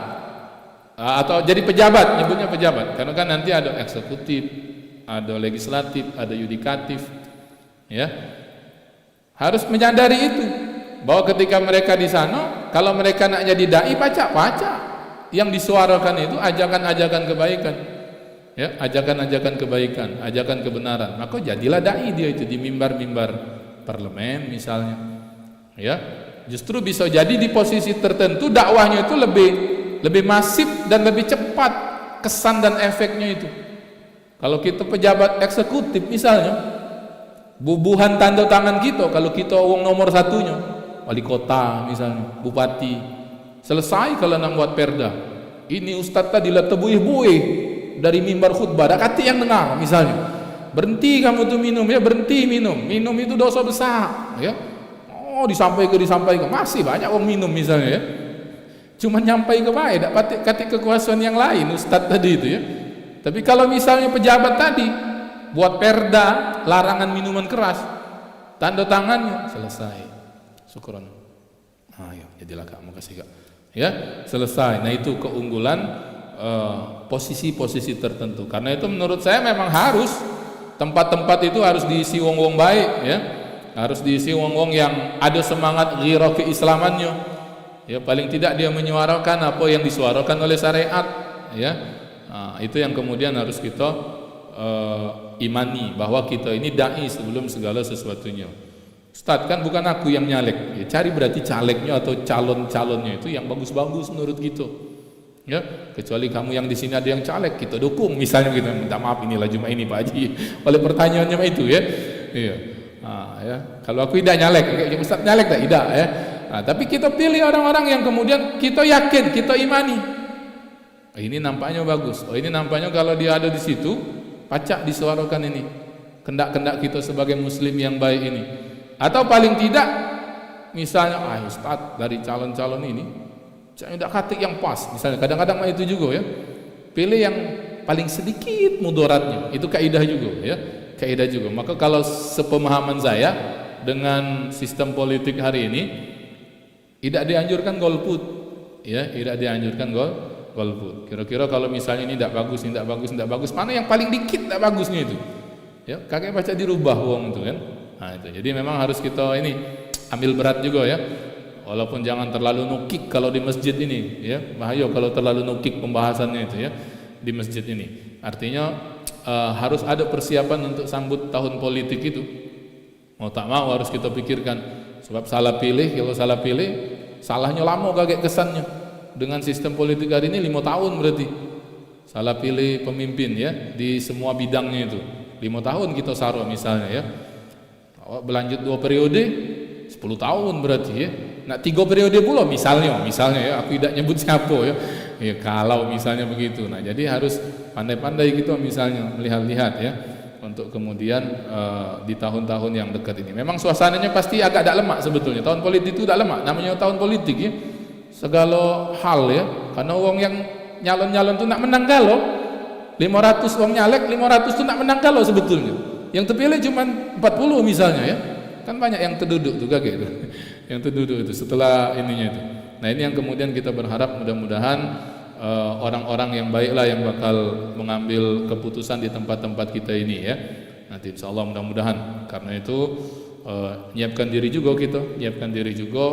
Speaker 1: atau jadi pejabat, nyebutnya pejabat, karena kan nanti ada eksekutif, ada legislatif, ada yudikatif, ya. Harus menyadari itu bahwa ketika mereka di sana, kalau mereka nak jadi dai, pacak yang disuarakan itu ajakan-ajakan kebaikan, ya, ajakan-ajakan kebaikan, ajakan kebenaran. Maka jadilah dai dia itu di mimbar-mimbar parlemen misalnya, ya. Justru bisa jadi di posisi tertentu dakwahnya itu lebih masif dan lebih cepat kesan dan efeknya itu. Kalau kita pejabat eksekutif misalnya, bubuhan tanda tangan kita, kalau kita wong nomor satunya, wali kota misalnya, bupati, selesai kalau nak buat perda. Ini ustaz tadi lah tebuih-buih dari mimbar khutbah, ada kati yang dengar misalnya. Berhenti kamu tuh minum ya, berhenti minum itu dosa besar ya. Oh disampaikan masih banyak orang minum misalnya ya, cuma nyampai ke baik, dapat katik kekuasaan yang lain ustadz tadi itu ya. Tapi kalau misalnya pejabat tadi buat perda larangan minuman keras, tanda tangannya selesai, syukuran, ayo jadilah kamu kasih kak ya, selesai. Nah itu keunggulan posisi-posisi tertentu. Karena itu menurut saya memang harus tempat-tempat itu harus diisi wong-wong baik ya, harus diisi wong-wong yang ada semangat ghirah keislamannya ya, paling tidak dia menyuarakan apa yang disuarakan oleh syariat ya. Nah, itu yang kemudian harus kita imani bahwa kita ini dai sebelum segala sesuatunya. Ustaz, kan bukan aku yang nyalek ya, cari berarti calegnya atau calon-calonnya itu yang bagus-bagus menurut kita ya, kecuali kamu yang di sini ada yang caleg, kita dukung misalnya, kita minta maaf inilah cuma ini Pak Haji oleh pertanyaannya itu ya. Iya. Nah, ya. Kalau aku tidak nyalek, Ustaz nyalek tidak ya. Nah, tapi kita pilih orang-orang yang kemudian kita yakin, kita imani. Oh, ini nampaknya bagus. Oh, ini nampaknya kalau dia ada di situ, pacak disuarakan ini. Kendak-kendak kita sebagai muslim yang baik ini. Atau paling tidak misalnya Ustaz dari calon-calon ini saya tidak katik yang pas, misalnya kadang-kadang itu juga ya, pilih yang paling sedikit mudaratnya, itu kaidah juga ya, kaidah juga. Maka kalau sepemahaman saya dengan sistem politik hari ini, tidak dianjurkan golput ya, tidak dianjurkan golput. Kira-kira kalau misalnya ini tidak bagus, mana yang paling dikit tidak bagusnya itu ya, kakek baca dirubah uang itu kan. Nah itu, jadi memang harus kita ini ambil berat juga ya. Walaupun jangan terlalu nukik kalau di masjid ini ya, bahaya kalau terlalu nukik pembahasannya itu ya di masjid ini. Artinya harus ada persiapan untuk sambut tahun politik itu. Mau tak mau harus kita pikirkan, sebab salah pilih, kalau salah pilih salahnya lama kaget kesannya. Dengan sistem politik hari ini 5 tahun berarti salah pilih pemimpin ya di semua bidangnya itu 5 tahun kita saro misalnya ya, berlanjut 2 periode 10 tahun berarti ya. Nah 3 periode pula misalnya ya, aku tidak nyebut siapa ya, ya kalau misalnya begitu. Nah jadi harus pandai-pandai gitu misalnya melihat-lihat ya, untuk kemudian di tahun-tahun yang dekat ini. Memang suasananya pasti agak lemak sebetulnya. Tahun politik itu tidak lemak, namanya tahun politik ya. Segala hal ya, karena uang yang nyalon-nyalon itu nak menang kalau 500 uang nyalek, 500 itu nak menang kalau sebetulnya. Yang terpilih cuma 40 misalnya ya. Kan banyak yang terduduk tuh kaget itu. Yang terduduk itu setelah ininya itu. Nah, ini yang kemudian kita berharap mudah-mudahan orang-orang yang baiklah yang bakal mengambil keputusan di tempat-tempat kita ini ya. Nanti insyaallah mudah-mudahan. Karena itu nyiapkan diri juga kita, nyiapkan diri juga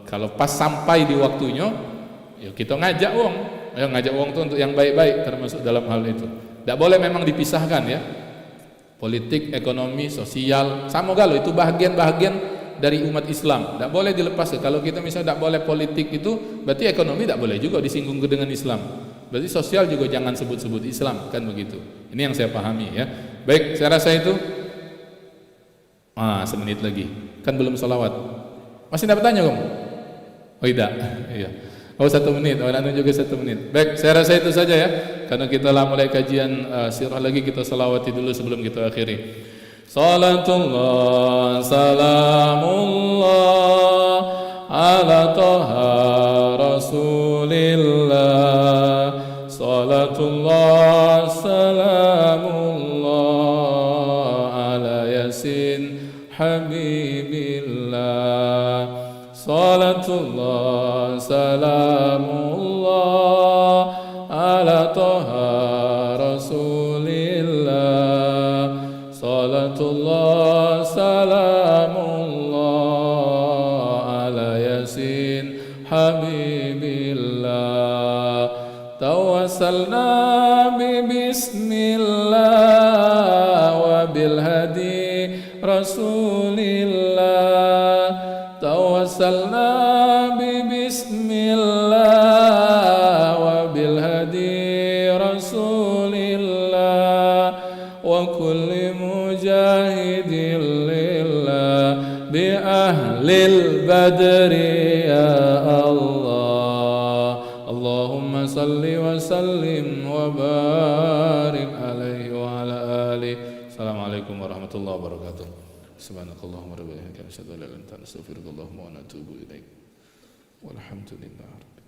Speaker 1: kalau pas sampai di waktunya ya kita ngajak uang. Ya, ngajak uang itu untuk yang baik-baik termasuk dalam hal itu. Tidak boleh memang dipisahkan ya. Politik, ekonomi, sosial, sama kalau itu bahagian-bahagian dari umat Islam. Tidak boleh dilepas. Kalau kita misalnya tidak boleh politik itu, berarti ekonomi tidak boleh juga disinggung dengan Islam. Berarti sosial juga jangan sebut-sebut Islam, kan begitu. Ini yang saya pahami ya. Baik, saya rasa itu. Semenit lagi. Kan belum salawat. Masih dapat tanya kamu? Oh tidak. Iya. Oh 1 menit, anu juga 1 menit. Baik, saya rasa itu saja ya. Karena kita lah mulai kajian sirah lagi, kita salawati dulu sebelum kita akhiri. Salatullah, salamullah ala taha rasulillah. Salatullah, salamullah ala yasin habibillah. Salatullah, salamullah ala taha rasulillah. Salatullah, salamullah ala yasin habibillah. Tawassalna bismillah wa bilhadi rasulillah. Tawassalna bismillah wa bilhadi rasulillah wa kulli mujahidin lillah bi ahlil badri ya Allah. Allahumma salli wa sallim wa barik alaihi wa ala alihi. Assalamualaikum warahmatullahi wabarakatuh. Subhanakallahumma wa bihamdika asyhadu an la ilaha illa anta astaghfiruka wa atubu ilaik. Walhamdulillah.